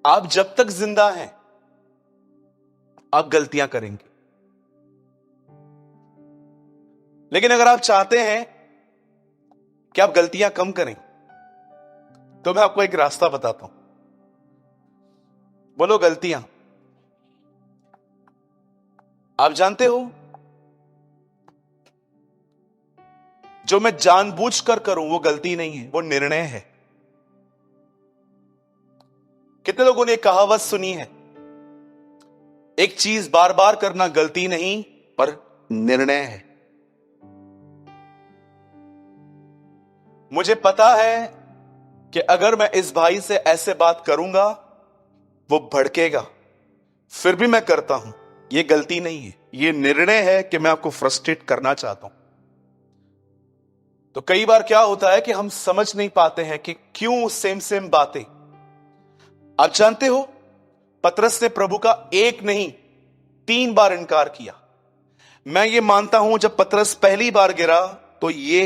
आप जब तक जिंदा हैं आप गलतियां करेंगे, लेकिन अगर आप चाहते हैं कि आप गलतियां कम करें तो मैं आपको एक रास्ता बताता हूं। बोलो गलतियां। आप जानते हो जो मैं जानबूझकर करूं वो गलती नहीं है, वो निर्णय है। कितने लोगों ने कहावत सुनी है, एक चीज बार बार करना गलती नहीं पर निर्णय है। मुझे पता है कि अगर मैं इस भाई से ऐसे बात करूंगा वो भड़केगा, फिर भी मैं करता हूं। ये गलती नहीं है, ये निर्णय है कि मैं आपको फ्रस्ट्रेट करना चाहता हूं। तो कई बार क्या होता है कि हम समझ नहीं पाते हैं कि क्यों सेम सेम बातें। आप जानते हो पतरस ने प्रभु का एक नहीं 3 बार इनकार किया। मैं ये मानता हूं जब पतरस पहली बार गिरा तो ये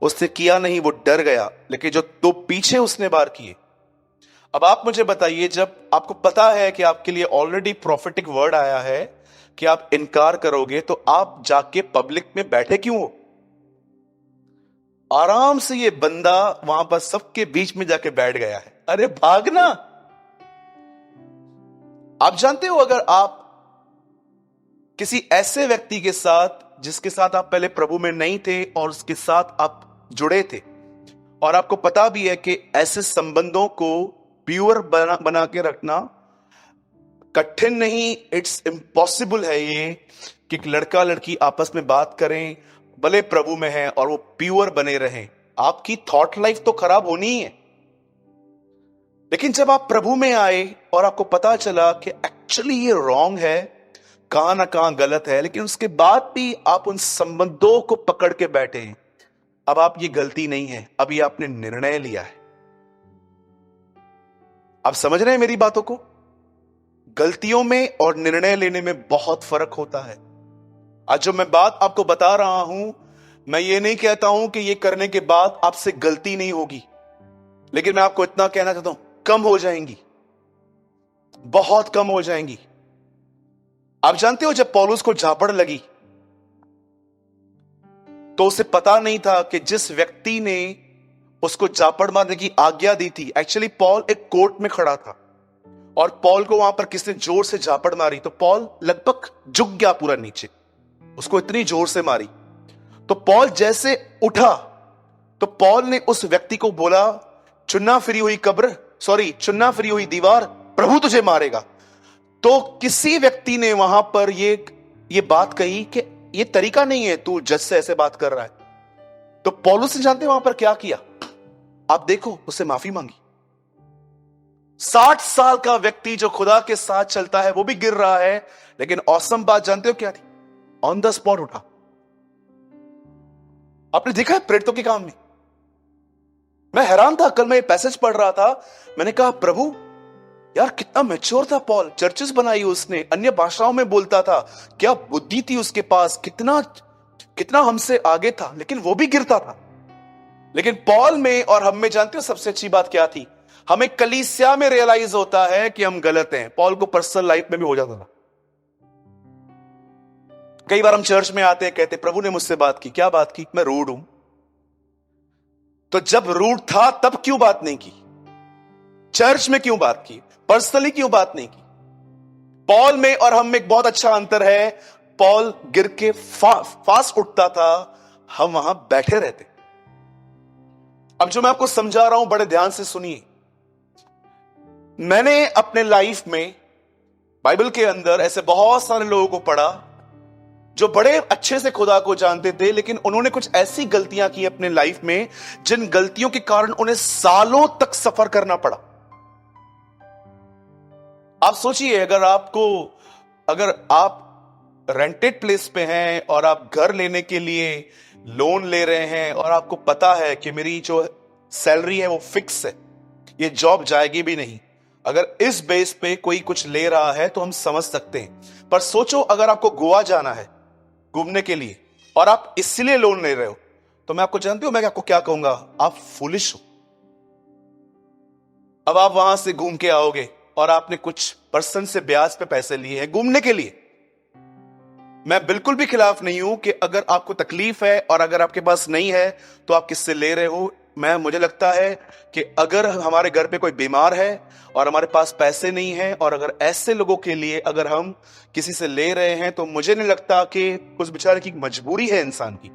उससे किया नहीं, वो डर गया, लेकिन जो 2 पीछे उसने बार किए। अब आप मुझे बताइए, जब आपको पता है कि आपके लिए ऑलरेडी प्रॉफिटिक वर्ड आया है कि आप इनकार करोगे, तो आप जाके पब्लिक में बैठे क्यों हो? आराम से ये बंदा वहां पर सबके बीच में जाके बैठ गया है। अरे भागना। आप जानते हो अगर आप किसी ऐसे व्यक्ति के साथ जिसके साथ आप पहले प्रभु में नहीं थे और उसके साथ आप जुड़े थे, और आपको पता भी है कि ऐसे संबंधों को प्योर बना के रखना कठिन नहीं, इट्स इम्पॉसिबल है ये कि लड़का लड़की आपस में बात करें, भले प्रभु में है और वो प्योर बने रहें। आपकी थॉट लाइफ तो खराब होनी ही है। लेकिन जब आप प्रभु में आए और आपको पता चला कि एक्चुअली ये रॉन्ग है, कहां ना कहां गलत है, लेकिन उसके बाद भी आप उन संबंधों को पकड़ के बैठे हैं, अब आप ये गलती नहीं है, अब ये आपने निर्णय लिया है। आप समझ रहे हैं मेरी बातों को? गलतियों में और निर्णय लेने में बहुत फर्क होता है। आज जो मैं बात आपको बता रहा हूं, मैं ये नहीं कहता हूं कि ये करने के बाद आपसे गलती नहीं होगी, लेकिन मैं आपको इतना कहना चाहता हूं, कम हो जाएंगी, बहुत कम हो जाएंगी। आप जानते हो जब पौलुस को झापड़ लगी तो उसे पता नहीं था कि जिस व्यक्ति ने उसको झापड़ मारने की आज्ञा दी थी, एक्चुअली पॉल एक कोर्ट में खड़ा था और पॉल को वहां पर किसने जोर से झापड़ मारी तो पॉल लगभग झुक गया पूरा नीचे, उसको इतनी जोर से मारी। तो पॉल जैसे उठा तो पॉल ने उस व्यक्ति को बोला, चुन्ना फिरी हुई दीवार, प्रभु तुझे मारेगा। तो किसी व्यक्ति ने वहां पर ये बात कही कि ये तरीका नहीं है, तू जज से ऐसे बात कर रहा है। तो पौलुस ने जानते वहां पर क्या किया? आप देखो, उससे माफी मांगी। 60 साल का व्यक्ति जो खुदा के साथ चलता है वो भी गिर रहा है, लेकिन औसम बात जानते हो क्या थी? ऑन द स्पॉट उठा। आपने देखा है प्रेरितों के काम में? मैं हैरान था, कल मैं ये पैसेज पढ़ रहा था, मैंने कहा प्रभु यार कितना मैच्योर था पॉल, चर्चेस बनाई उसने, अन्य भाषाओं में बोलता था, क्या बुद्धि थी उसके पास, कितना हमसे आगे था, लेकिन वो भी गिरता था। लेकिन पॉल में और हम में जानते हो सबसे अच्छी बात क्या थी? हमें कलीसिया में रियलाइज होता है कि हम गलत हैं। पॉल को पर्सनल लाइफ में भी हो जाता था। कई बार हम चर्च में आते हैं, कहते प्रभु ने मुझसे बात की। क्या बात की? मैं रूड हूं। तो जब रूड था तब क्यों बात नहीं की? चर्च में क्यों बात की? पर्सनली क्यों बात नहीं की? पॉल में और हम में एक बहुत अच्छा अंतर है। पॉल गिर के फास्ट उठता था, हम वहां बैठे रहते। अब जो मैं आपको समझा रहा हूं बड़े ध्यान से सुनिए। मैंने अपने लाइफ में बाइबल के अंदर ऐसे बहुत सारे लोगों को पढ़ा जो बड़े अच्छे से खुदा को जानते थे, लेकिन उन्होंने कुछ ऐसी गलतियां की अपने लाइफ में जिन गलतियों के कारण उन्हें सालों तक सफर करना पड़ा। आप सोचिए, अगर आप रेंटेड प्लेस पे हैं और आप घर लेने के लिए लोन ले रहे हैं और आपको पता है कि मेरी जो सैलरी है वो फिक्स है, ये जॉब जाएगी भी नहीं, अगर इस बेस पे कोई कुछ ले रहा है तो हम समझ सकते हैं। पर सोचो अगर आपको गोवा जाना है घूमने के लिए और आप इसलिए लोन ले रहे हो, तो मैं आपको जानती हूं मैं आपको क्या कहूंगा? आप फुलिश हो। अब आप वहां से घूम के आओगे, और आपने कुछ पर्सन से ब्याज पे पैसे लिए हैं घूमने के लिए, मैं बिल्कुल भी खिलाफ नहीं हूं कि अगर आपको तकलीफ है और अगर आपके पास नहीं है तो आप किससे ले रहे हो। मुझे लगता है कि अगर हमारे घर पे कोई बीमार है और हमारे पास पैसे नहीं है और अगर ऐसे लोगों के लिए अगर हम किसी से ले रहे हैं तो मुझे नहीं लगता कि उस बेचारे की मजबूरी है इंसान की,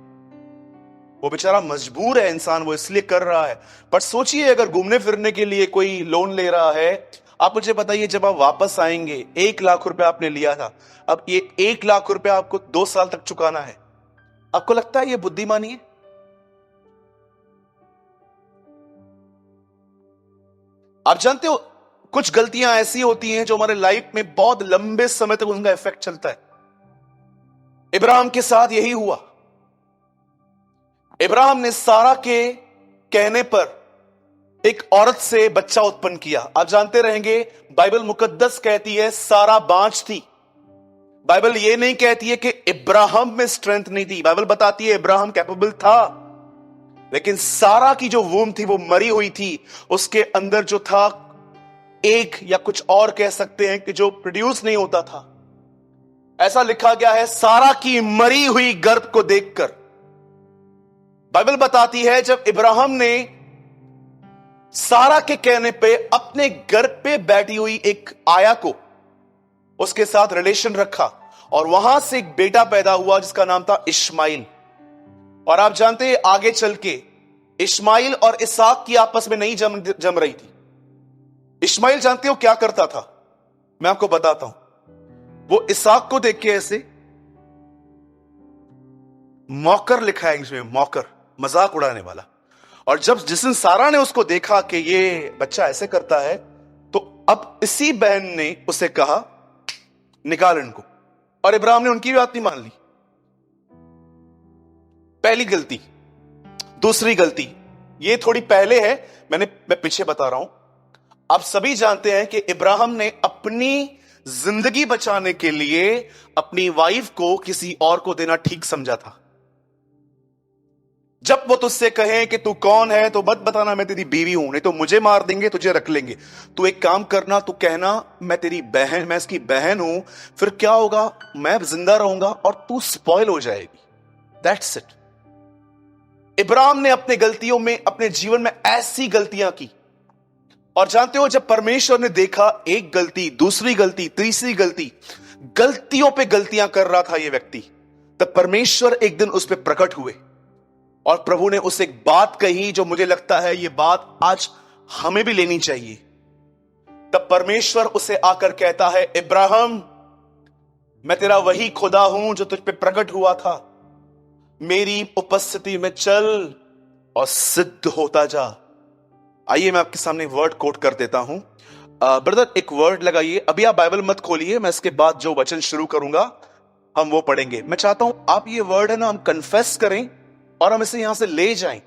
वो बेचारा मजबूर है इंसान, वो इसलिए कर रहा है। पर सोचिए अगर घूमने फिरने के लिए कोई लोन ले रहा है, आप मुझे बताइए जब आप वापस आएंगे 1 लाख रुपए आपने लिया था, अब ये 1 लाख रुपए आपको 2 साल तक चुकाना है, आपको लगता है ये बुद्धिमानी है? आप जानते हो कुछ गलतियां ऐसी होती हैं जो हमारे लाइफ में बहुत लंबे समय तक उनका इफेक्ट चलता है। इब्राहिम के साथ यही हुआ। इब्राहिम ने सारा के कहने पर एक औरत से बच्चा उत्पन्न किया। आप जानते रहेंगे बाइबल मुकद्दस कहती है सारा बांझ थी। बाइबल ये नहीं कहती है कि इब्राहिम में स्ट्रेंथ नहीं थी, बाइबल बताती है इब्राहिम कैपेबल था, लेकिन सारा की जो वूम थी वो मरी हुई थी। उसके अंदर जो था एक या कुछ और कह सकते हैं कि जो प्रोड्यूस नहीं होता था। ऐसा लिखा गया है सारा की मरी हुई गर्भ को देखकर। बाइबल बताती है जब इब्राहिम ने सारा के कहने पे अपने गर्भ पे बैठी हुई एक आया को उसके साथ रिलेशन रखा और वहां से एक बेटा पैदा हुआ जिसका नाम था इश्माइल। और आप जानते हैं आगे चल के इश्माइल और इसहाक की आपस में नहीं जम रही थी। इश्माइल जानते हो क्या करता था? मैं आपको बताता हूं। वो इसहाक को देख के ऐसे मौकर लिखा है इंग्लिश में, मौकर, मजाक उड़ाने वाला। और जब जिस दिन सारा ने उसको देखा कि ये बच्चा ऐसे करता है तो अब इसी बहन ने उसे कहा निकाल इनको, और इब्राहिम ने उनकी बात नहीं मान ली। पहली गलती। दूसरी गलती ये थोड़ी पहले है, मैं पीछे बता रहा हूं। आप सभी जानते हैं कि इब्राहिम ने अपनी जिंदगी बचाने के लिए अपनी वाइफ को किसी और को देना ठीक समझा था। जब वो तुझसे कहे कि तू कौन है तो मत बताना मैं तेरी बीवी हूं, नहीं तो मुझे मार देंगे, तुझे रख लेंगे। तू एक काम करना, तू कहना मैं तेरी बहन, मैं इसकी बहन हूं। फिर क्या होगा, मैं जिंदा रहूंगा और तू स्पॉइल हो जाएगी। That's it. इब्राहिम ने अपने गलतियों में, अपने जीवन में ऐसी गलतियां की। और जानते हो जब परमेश्वर ने देखा एक गलती, दूसरी गलती, तीसरी गलती, गलतियों पे गलतियां कर रहा था ये व्यक्ति, तब परमेश्वर एक दिन उस पर प्रकट हुए और प्रभु ने उसे एक बात कही जो मुझे लगता है ये बात आज हमें भी लेनी चाहिए। तब परमेश्वर उसे आकर कहता है इब्राहिम, मैं तेरा वही खुदा हूं जो तुझ पे प्रकट हुआ था, मेरी उपस्थिति में चल और सिद्ध होता जा। आइए मैं आपके सामने वर्ड कोट कर देता हूं। ब्रदर एक वर्ड लगाइए, अभी आप बाइबल मत खोलिए, मैं इसके बाद जो वचन शुरू करूंगा हम वो पढ़ेंगे। मैं चाहता हूं आप ये वर्ड है ना हम कन्फेस करें और हम इसे यहां से ले जाएं।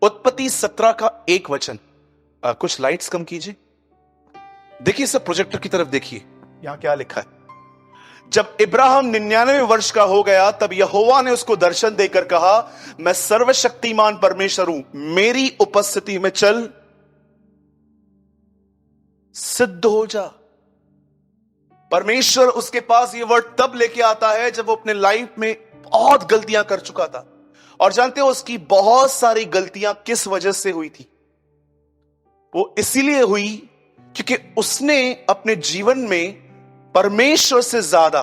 उत्पत्ति 17 का 1 वचन। कुछ लाइट्स कम कीजिए, देखिए सब प्रोजेक्टर की तरफ देखिए, यहां क्या लिखा है। जब इब्राहिम 99 वर्ष का हो गया तब यहोवा ने उसको दर्शन देकर कहा, मैं सर्वशक्तिमान परमेश्वर हूं, मेरी उपस्थिति में चल सिद्ध हो जा। परमेश्वर उसके पास ये वर्ड तब लेके आता है जब वो अपने लाइफ में बहुत गलतियां कर चुका था। और जानते हो उसकी बहुत सारी गलतियां किस वजह से हुई थी? वो इसीलिए हुई क्योंकि उसने अपने जीवन में परमेश्वर से ज्यादा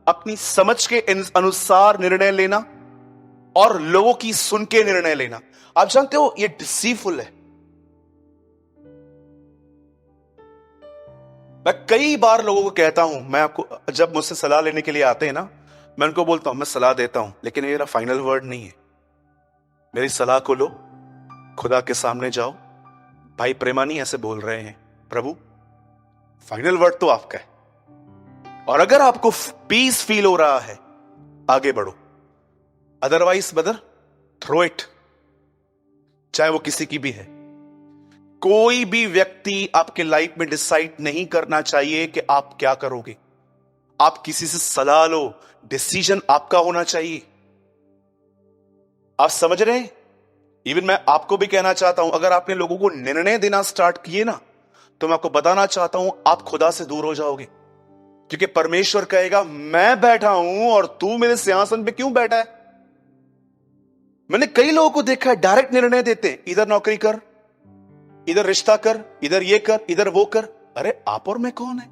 अपनी समझ के अनुसार निर्णय लेना और लोगों की सुन के निर्णय लेना। आप जानते हो ये डिसीवफुल है। मैं कई बार लोगों को कहता हूं, मैं आपको जब मुझसे सलाह लेने के लिए आते हैं ना, मैं उनको बोलता हूं मैं सलाह देता हूं लेकिन ये मेरा फाइनल वर्ड नहीं है। मेरी सलाह को लो, खुदा के सामने जाओ, भाई प्रेमानी ऐसे बोल रहे हैं, प्रभु फाइनल वर्ड तो आपका है, और अगर आपको पीस फील हो रहा है आगे बढ़ो, अदरवाइज ब्रदर थ्रो इट, चाहे वो किसी की भी है। कोई भी व्यक्ति आपके लाइफ में डिसाइड नहीं करना चाहिए कि आप क्या करोगे। आप किसी से सलाह लो, डिसीजन आपका होना चाहिए। आप समझ रहे हैं? इवन मैं आपको भी कहना चाहता हूं, अगर आपने लोगों को निर्णय देना स्टार्ट किए ना, तो मैं आपको बताना चाहता हूं, आप खुदा से दूर हो जाओगे। क्योंकि परमेश्वर कहेगा मैं बैठा हूं और तू मेरे सिंहासन पे क्यों बैठा है। मैंने कई लोगों को देखा है डायरेक्ट निर्णय देते हैं, इधर नौकरी कर, इधर रिश्ता कर, इधर ये कर, इधर वो कर। अरे आप और मैं कौन है?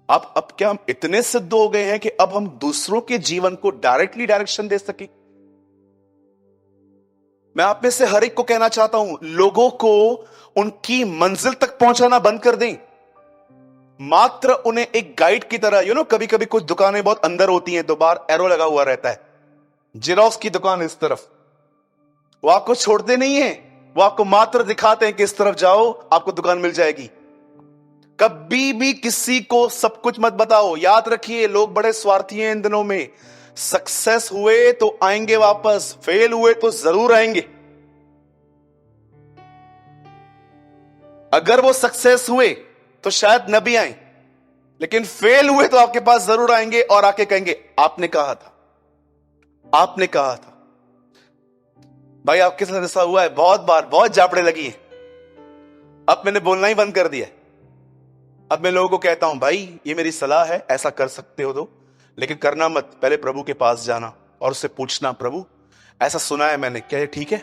आप अब क्या हम इतने सिद्ध हो गए हैं कि अब हम दूसरों के जीवन को डायरेक्टली डायरेक्शन दे सके? मैं आप में से हर एक को कहना चाहता हूं, लोगों को उनकी मंजिल तक पहुंचाना बंद कर दें। मात्र उन्हें एक गाइड की तरह, कभी कभी कुछ दुकानें बहुत अंदर होती हैं तो बाहर एरो लगा हुआ रहता है, जेरोक्स की दुकान इस तरफ, वो आपको छोड़ते नहीं है, वो आपको मात्र दिखाते हैं कि इस तरफ जाओ आपको दुकान मिल जाएगी। कभी भी किसी को सब कुछ मत बताओ। याद रखिए, लोग बड़े स्वार्थी हैं इन दिनों में। सक्सेस हुए तो आएंगे वापस, फेल हुए तो जरूर आएंगे। अगर वो सक्सेस हुए तो शायद न भी आए, लेकिन फेल हुए तो आपके पास जरूर आएंगे और आके कहेंगे आपने कहा था, आपने कहा था। भाई आपके साथ ऐसा हुआ है बहुत बार, बहुत जापड़े लगी है। अब मैंने बोलना ही बंद कर दिया। अब मैं लोगों को कहता हूं भाई ये मेरी सलाह है, ऐसा कर सकते हो तो, लेकिन करना मत। पहले प्रभु के पास जाना और उससे पूछना, प्रभु ऐसा सुना है मैंने, क्या ये ठीक है?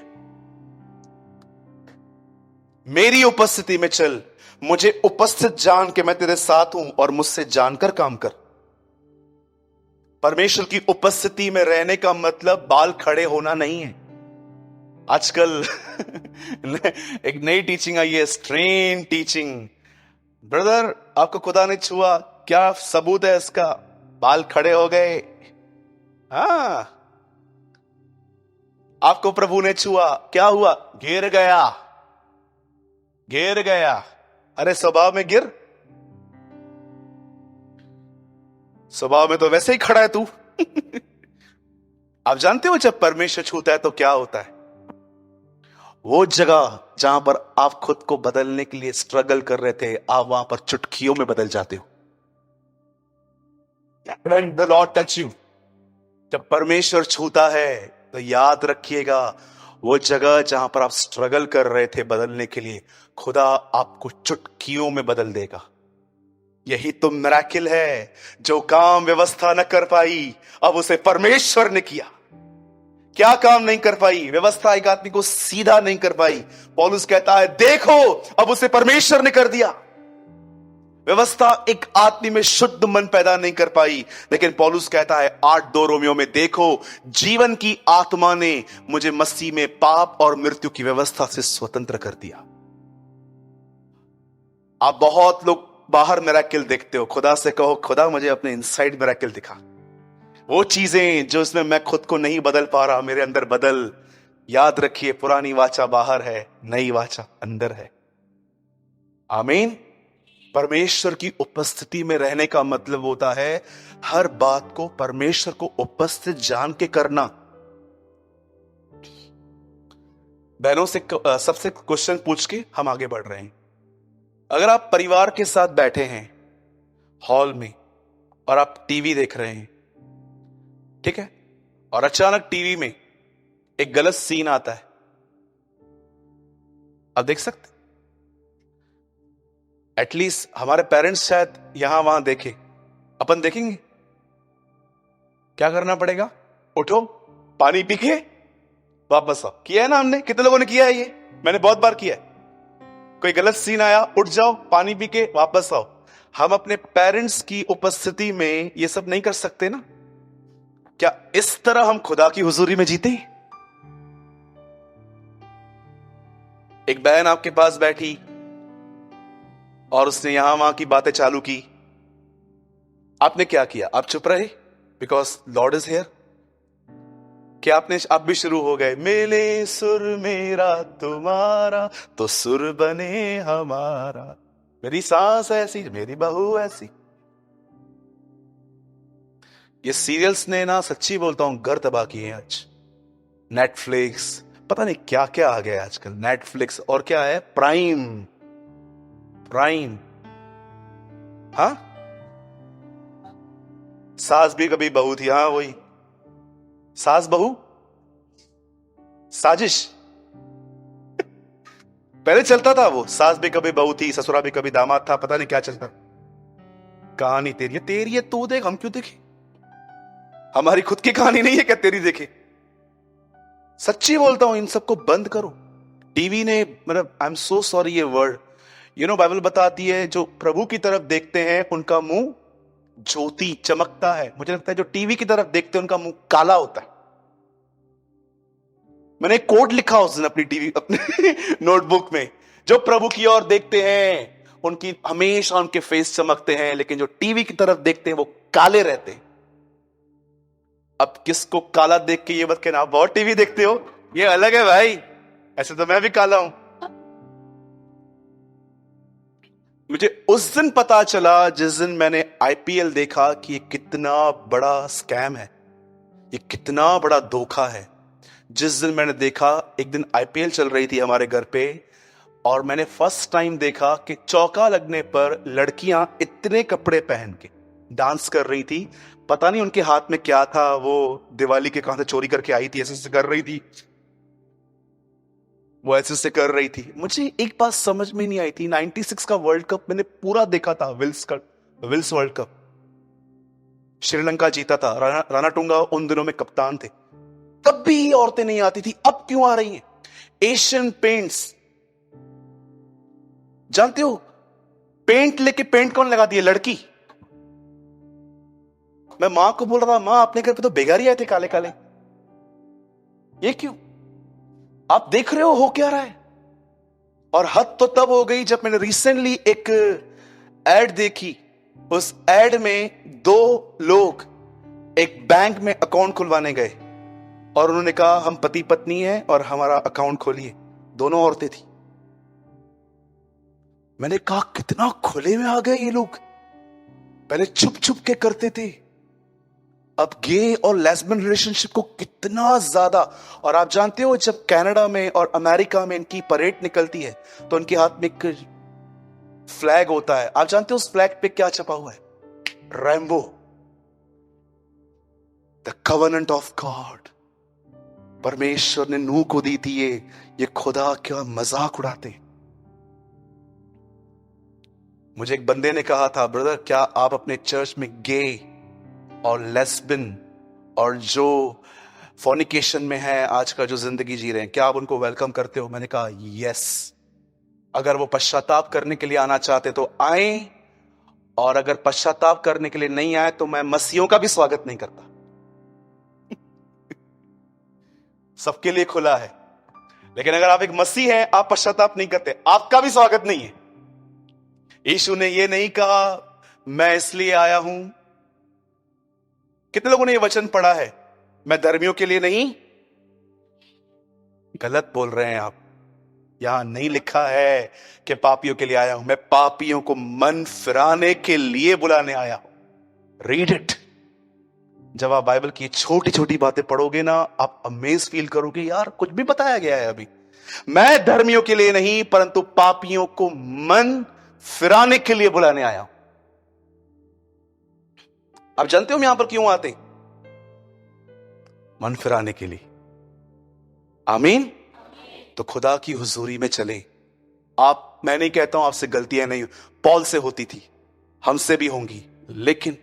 मेरी उपस्थिति में चल, मुझे उपस्थित जान के मैं तेरे साथ हूं और मुझसे जानकर काम कर। परमेश्वर की उपस्थिति में रहने का मतलब बाल खड़े होना नहीं है। आजकल एक नई टीचिंग आई है, स्ट्रेन टीचिंग। ब्रदर आपको खुदा ने छुआ, क्या सबूत है इसका? बाल खड़े हो गए। हाँ, आपको प्रभु ने छुआ, क्या हुआ? गिर गया, गिर गया। अरे स्वभाव में गिर, स्वभाव में तो वैसे ही खड़ा है तू। आप जानते हो जब परमेश्वर छूता है तो क्या होता है? वो जगह जहां पर आप खुद को बदलने के लिए स्ट्रगल कर रहे थे, आप वहां पर चुटकियों में बदल जाते हो। When the Lord touch you, जब परमेश्वर छूता है तो याद रखिएगा, वो जगह जहां पर आप स्ट्रगल कर रहे थे बदलने के लिए, खुदा आपको चुटकियों में बदल देगा। यही तो मिरेकल है। जो काम व्यवस्था न कर पाई, अब उसे परमेश्वर ने किया। क्या काम नहीं कर पाई? व्यवस्था एक आदमी को सीधा नहीं कर पाई। पौलुस कहता है देखो, अब उसे परमेश्वर ने कर दिया। व्यवस्था एक आदमी में शुद्ध मन पैदा नहीं कर पाई, लेकिन पौलुस कहता है 8:2 रोमियो में, देखो जीवन की आत्मा ने मुझे मसीह में पाप और मृत्यु की व्यवस्था से स्वतंत्र कर दिया। आप बहुत लोग बाहर मिरेकल देखते हो, खुदा से कहो खुदा मुझे अपने इनसाइड मिरेकल दिखा। वो चीजें जो इसमें मैं खुद को नहीं बदल पा रहा, मेरे अंदर बदल। याद रखिए, पुरानी वाचा बाहर है, नई वाचा अंदर है। आमीन। परमेश्वर की उपस्थिति में रहने का मतलब होता है हर बात को परमेश्वर को उपस्थित जान के करना। बहनों से सबसे क्वेश्चन पूछ के हम आगे बढ़ रहे हैं। अगर आप परिवार के साथ बैठे हैं हॉल में और आप टीवी देख रहे हैं, ठीक है, और अचानक टीवी में एक गलत सीन आता है, आप देख सकते? एटलीस्ट हमारे पेरेंट्स शायद यहां वहां देखे, अपन देखेंगे? क्या करना पड़ेगा? उठो, पानी पी के वापस आओ। किया है ना हमने? कितने लोगों ने किया है ये? मैंने बहुत बार किया है। कोई गलत सीन आया, उठ जाओ, पानी पी के वापस आओ। हम अपने पेरेंट्स की उपस्थिति में ये सब नहीं कर सकते ना? क्या इस तरह हम खुदा की हुजूरी में जीते? एक बहन आपके पास बैठी और उसने यहां वहां की बातें चालू की, आपने क्या किया? आप चुप रहे बिकॉज लॉर्ड इज हियर। क्या आप भी शुरू हो गए, मिले सुर मेरा तुम्हारा तो सुर बने हमारा, मेरी सास ऐसी मेरी बहू ऐसी। ये सीरियल्स ने ना, सच्ची बोलता हूं, घर तबाह किए आज। नेटफ्लिक्स, पता नहीं क्या क्या आ गया आजकल। नेटफ्लिक्स और क्या है, प्राइम, प्राइम। हाँ, सास भी कभी बहू थी। हाँ वही सास बहू साजिश। पहले चलता था वो, सास भी कभी बहू थी, ससुरा भी कभी दामाद था, पता नहीं क्या चलता। कहानी तेरी है तू देख, हम क्यों देखे? हमारी खुद की कहानी नहीं है क्या तेरी देखे? सच्ची बोलता हूं, इन सबको बंद करो। टीवी ने, मतलब आई एम सो सॉरी ये वर्ड, बाइबल बताती है जो प्रभु की तरफ देखते हैं उनका मुंह ज्योति चमकता है। मुझे लगता है जो टीवी की तरफ देखते हैं उनका मुंह काला होता है। मैंने एक कोड लिखा उस दिन अपने नोटबुक में, जो प्रभु की ओर देखते हैं उनकी हमेशा उनके फेस चमकते हैं, लेकिन जो टीवी की तरफ देखते हैं वो काले रहते हैं। अब किसको काला देख के ये मत कहना बहुत टीवी देखते हो, ये अलग है भाई, ऐसे तो मैं भी काला हूं। मुझे उस दिन पता चला जिस दिन मैंने आईपीएल देखा कि ये कितना बड़ा स्कैम है, ये कितना बड़ा धोखा है। जिस दिन मैंने देखा, एक दिन आईपीएल चल रही थी हमारे घर पे, और मैंने फर्स्ट टाइम देखा कि चौका लगने पर लड़कियां इतने कपड़े पहन के डांस कर रही थी। पता नहीं उनके हाथ में क्या था, वो दिवाली के कहां से चोरी करके आई थी, ऐसे कर रही थी, वो ऐसे कर रही थी। मुझे एक बात समझ में नहीं आई थी, 96 का वर्ल्ड कप मैंने पूरा देखा था, विल्स वर्ल्ड कप, श्रीलंका जीता था, राणा टूंगा उन दिनों में कप्तान थे, तब भी औरतें नहीं आती थी, अब क्यों आ रही हैं? एशियन पेंट्स, जानते हो पेंट लेके पेंट कौन लगाती है? लड़की। मैं मां को बोल रहा था, मां अपने घर पे तो बेगारी आए थे काले काले, ये क्यों? आप देख रहे हो क्या रहा है। और हद तो तब हो गई जब मैंने रिसेंटली एक एड देखी। उस एड में 2 लोग एक बैंक में अकाउंट खुलवाने गए और उन्होंने कहा हम पति पत्नी हैं और हमारा अकाउंट खोलिए। दोनों औरतें थी। मैंने कहा कितना खुले में आ गए ये लोग, पहले छुप छुप के करते थे, अब गे और लेस्बियन रिलेशनशिप को कितना ज्यादा। और आप जानते हो जब कनाडा में और अमेरिका में इनकी परेड निकलती है तो उनके हाथ में एक फ्लैग होता है। आप जानते हो उस फ्लैग पे क्या छपा हुआ है? Rambo, the covenant of God. परमेश्वर ने नूह को दी थी ये खुदा क्या मजाक उड़ाते। मुझे एक बंदे ने कहा था, ब्रदर क्या आप अपने चर्च में गे और लेस्बियन और जो फॉर्निकेशन में है आज का जो जिंदगी जी रहे हैं, क्या आप उनको वेलकम करते हो? मैंने कहा यस, अगर वो पश्चाताप करने के लिए आना चाहते तो आए, और अगर पश्चाताप करने के लिए नहीं आए तो मैं मसीहों का भी स्वागत नहीं करता। सबके लिए खुला है, लेकिन अगर आप एक मसीह हैं, आप पश्चाताप नहीं करते, आपका भी स्वागत नहीं है। यीशु ने ये नहीं कहा मैं इसलिए आया हूं। कितने लोगों ने ये वचन पढ़ा है, मैं धर्मियों के लिए नहीं? गलत बोल रहे हैं आप। यहां नहीं लिखा है कि पापियों के लिए आया हूं, मैं पापियों को मन फिराने के लिए बुलाने आया हूं। Read it. जब आप बाइबल की छोटी छोटी बातें पढ़ोगे ना, आप अमेज फील करोगे, यार कुछ भी बताया गया है अभी। मैं धर्मियों के लिए नहीं परंतु पापियों को मन फिराने के लिए बुलाने आया हूं। आप जानते हो हम यहां पर क्यों आते? मन फिराने के लिए। आमीन। तो खुदा की हुजूरी में चले। मैं नहीं कहता हूं आपसे गलतियां नहीं, पॉल से होती थी, हमसे भी होंगी, लेकिन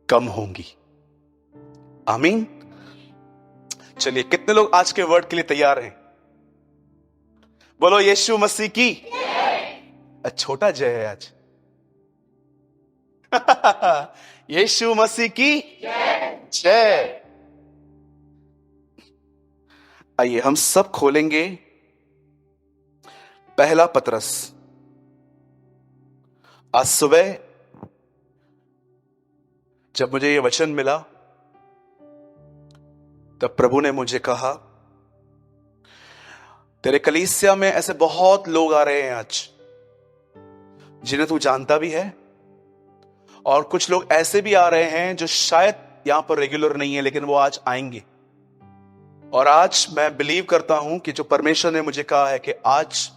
कम होंगी। आमीन। चलिए, कितने लोग आज के वर्ड के लिए तैयार हैं? बोलो यीशु मसीह की। छोटा जय है आज। यीशु मसीह की जय। आइए हम सब खोलेंगे पहला पतरस। आज सुबह जब मुझे ये वचन मिला तब प्रभु ने मुझे कहा तेरे कलीसिया में ऐसे बहुत लोग आ रहे हैं आज जिन्हें तू जानता भी है, और कुछ लोग ऐसे भी आ रहे हैं जो शायद यहां पर रेगुलर नहीं है लेकिन वो आज आएंगे। और आज मैं बिलीव करता हूं कि जो परमेश्वर ने मुझे कहा है कि आज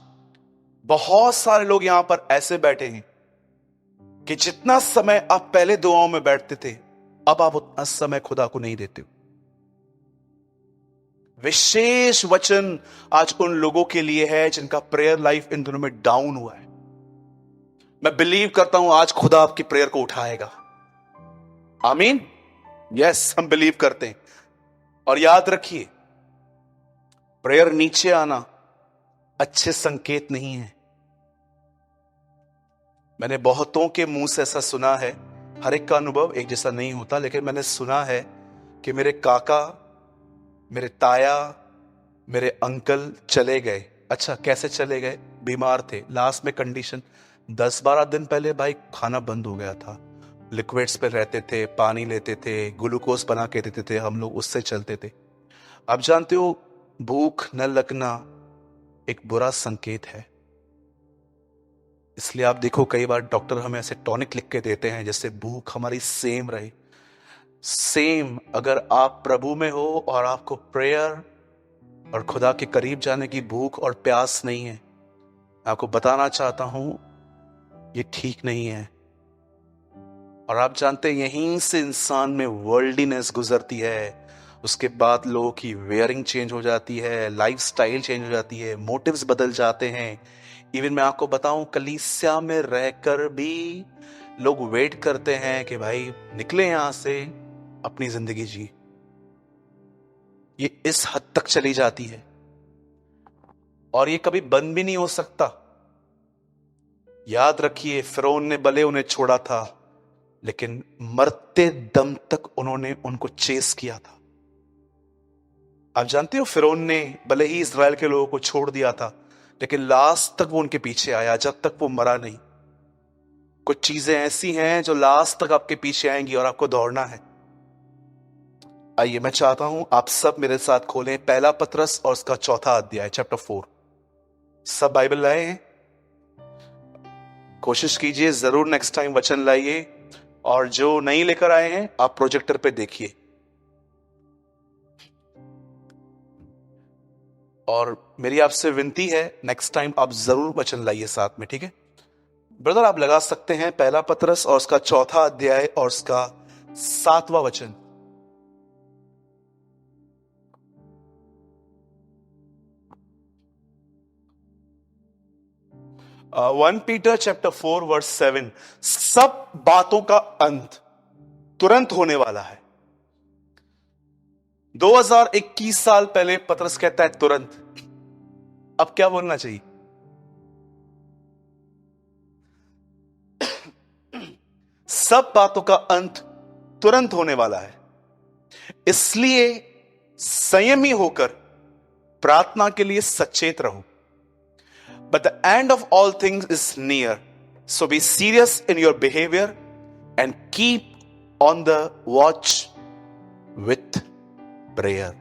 बहुत सारे लोग यहां पर ऐसे बैठे हैं कि जितना समय आप पहले दुआओं में बैठते थे, अब आप उतना समय खुदा को नहीं देते हो। विशेष वचन आज उन लोगों के लिए है जिनका प्रेयर लाइफ इन दिनों में डाउन हुआ है। मैं बिलीव करता हूं आज खुदा आपकी प्रेयर को उठाएगा। आमीन। यस, हम बिलीव करते हैं। और याद रखिए, प्रेयर नीचे आना अच्छे संकेत नहीं है। मैंने बहुतों के मुंह से ऐसा सुना है, हर एक का अनुभव एक जैसा नहीं होता, लेकिन मैंने सुना है कि मेरे काका, मेरे ताया, मेरे अंकल चले गए। अच्छा, कैसे चले गए? बीमार थे, लास्ट में कंडीशन 10-12 दिन पहले भाई खाना बंद हो गया था, लिक्विड्स पे रहते थे, पानी लेते थे, ग्लूकोज बना के देते थे, हम लोग उससे चलते थे। आप जानते हो, भूख न लगना एक बुरा संकेत है। इसलिए आप देखो, कई बार डॉक्टर हमें ऐसे टॉनिक लिख के देते हैं जिससे भूख हमारी सेम रहे। सेम, अगर आप प्रभु में हो और आपको प्रेयर और खुदा के करीब जाने की भूख और प्यास नहीं है, आपको बताना चाहता हूं ये ठीक नहीं है। और आप जानते हैं, यहीं से इंसान में वर्ल्डलीनेस गुजरती है। उसके बाद लोगों की वेयरिंग चेंज हो जाती है, लाइफस्टाइल चेंज हो जाती है, मोटिव्स बदल जाते हैं। इवन मैं आपको बताऊं, कलीसिया में रहकर भी लोग वेट करते हैं कि भाई निकले यहां से, अपनी जिंदगी जी। ये इस हद तक चली जाती है और ये कभी बंद भी नहीं हो सकता। याद रखिए, फिरौन ने भले उन्हें छोड़ा था, लेकिन मरते दम तक उन्होंने उनको चेस किया था। आप जानते हो, फिरौन ने भले ही इस्राएल के लोगों को छोड़ दिया था, लेकिन लास्ट तक वो उनके पीछे आया, जब तक वो मरा नहीं। कुछ चीजें ऐसी हैं जो लास्ट तक आपके पीछे आएंगी और आपको दौड़ना है। आइए, मैं चाहता हूं आप सब मेरे साथ खोलें पहला पतरस और उसका 4 अध्याय, चैप्टर 4। सब बाइबल लाए हैं? कोशिश कीजिए, जरूर नेक्स्ट टाइम वचन लाइए। और जो नहीं लेकर आए हैं, आप प्रोजेक्टर पे देखिए। और मेरी आपसे विनती है, नेक्स्ट टाइम आप जरूर वचन लाइए साथ में, ठीक है? ब्रदर, आप लगा सकते हैं पहला पतरस और उसका 4 अध्याय और उसका 7वां वचन। One Peter chapter 4 verse 7। सब बातों का अंत तुरंत होने वाला है। 2021 साल पहले पतरस कहता है तुरंत। अब क्या बोलना चाहिए? सब बातों का अंत तुरंत होने वाला है, इसलिए संयमी होकर प्रार्थना के लिए सचेत रहो। But the end of all things is near. So be serious in your behavior and keep on the watch with prayer.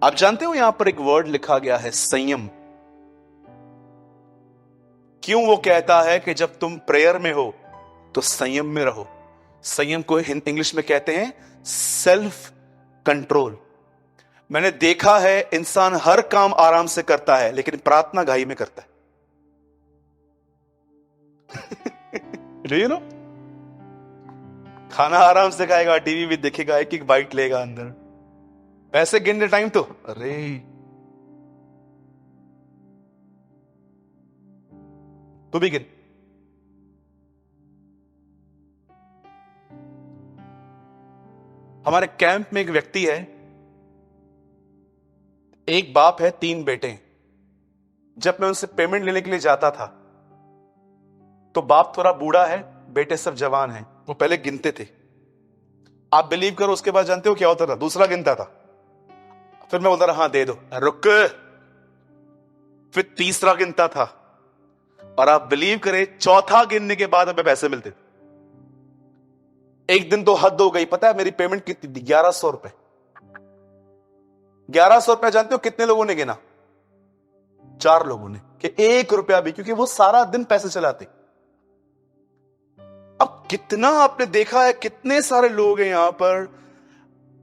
आप जानते हो, यहां पर एक वर्ड लिखा गया है, संयम। क्यों वो कहता है कि जब तुम प्रेयर में हो तो संयम में रहो? संयम को इंग्लिश में कहते हैं सेल्फ कंट्रोल। मैंने देखा है, इंसान हर काम आराम से करता है, लेकिन प्रार्थना घाई में करता है। Do you know? खाना आराम से खाएगा, टीवी भी देखेगा, एक एक बाइट लेगा अंदर, पैसे गिनने टाइम तो अरे तू भी गिन। हमारे कैंप में एक व्यक्ति है, एक बाप है, 3 बेटे। जब मैं उनसे पेमेंट लेने के लिए जाता था तो बाप थोड़ा बूढ़ा है, बेटे सब जवान हैं। वो पहले गिनते थे। आप बिलीव करो, उसके बाद जानते हो क्या होता था? दूसरा गिनता था, फिर मैं बोलता रहा हाँ दे दो, रुक, फिर तीसरा गिनता था, और आप बिलीव करें, चौथा गिनने के बाद हमें पैसे मिलते थे। एक दिन तो हद हो गई, पता है मेरी पेमेंट कितनी थी? 1100 रुपए। 1100 रुपया जानते हो कितने लोगों ने गिना? 4 लोगों ने, कि 1 रुपया भी, क्योंकि वो सारा दिन पैसे चलाते। अब कितना आपने देखा है, कितने सारे लोग हैं यहां पर,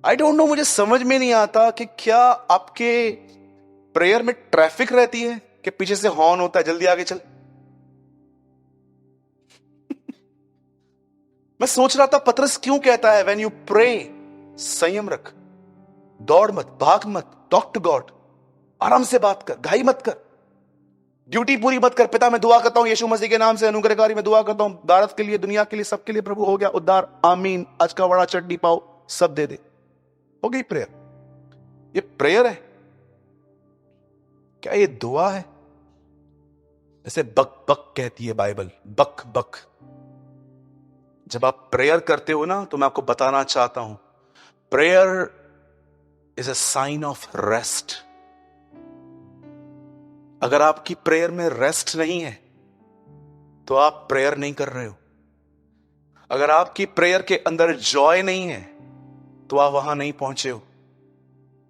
आई डोंट नो, मुझे समझ में नहीं आता कि क्या आपके प्रेयर में ट्रैफिक रहती है कि पीछे से हॉर्न होता है, जल्दी आगे चल। मैं सोच रहा था पतरस क्यों कहता है व्हेन यू प्रे संयम रख। दौड़ मत, भाग मत, टॉक टू गॉड, आराम से बात कर, घाई मत कर, ड्यूटी पूरी मत कर। पिता मैं दुआ करता हूं यीशु मसीह के नाम से, अनुग्रहकारी मैं दुआ करता हूं भारत के लिए, दुनिया के लिए, सबके लिए प्रभु हो गया उद्धार, आमीन। आज का वड़ा, चटनी, पाव सब दे दे, हो गई प्रेयर। ये प्रेयर है क्या? ये दुआ है? जैसे बक बक कहती है बाइबल, बक बक। जब आप प्रेयर करते हो ना, तो मैं आपको बताना चाहता हूं, prayer is a sign of rest. अगर आपकी प्रेयर में रेस्ट नहीं है तो आप प्रेयर नहीं कर रहे हो। अगर आपकी प्रेयर के अंदर जॉय नहीं है तो आप वहां नहीं पहुंचे हो।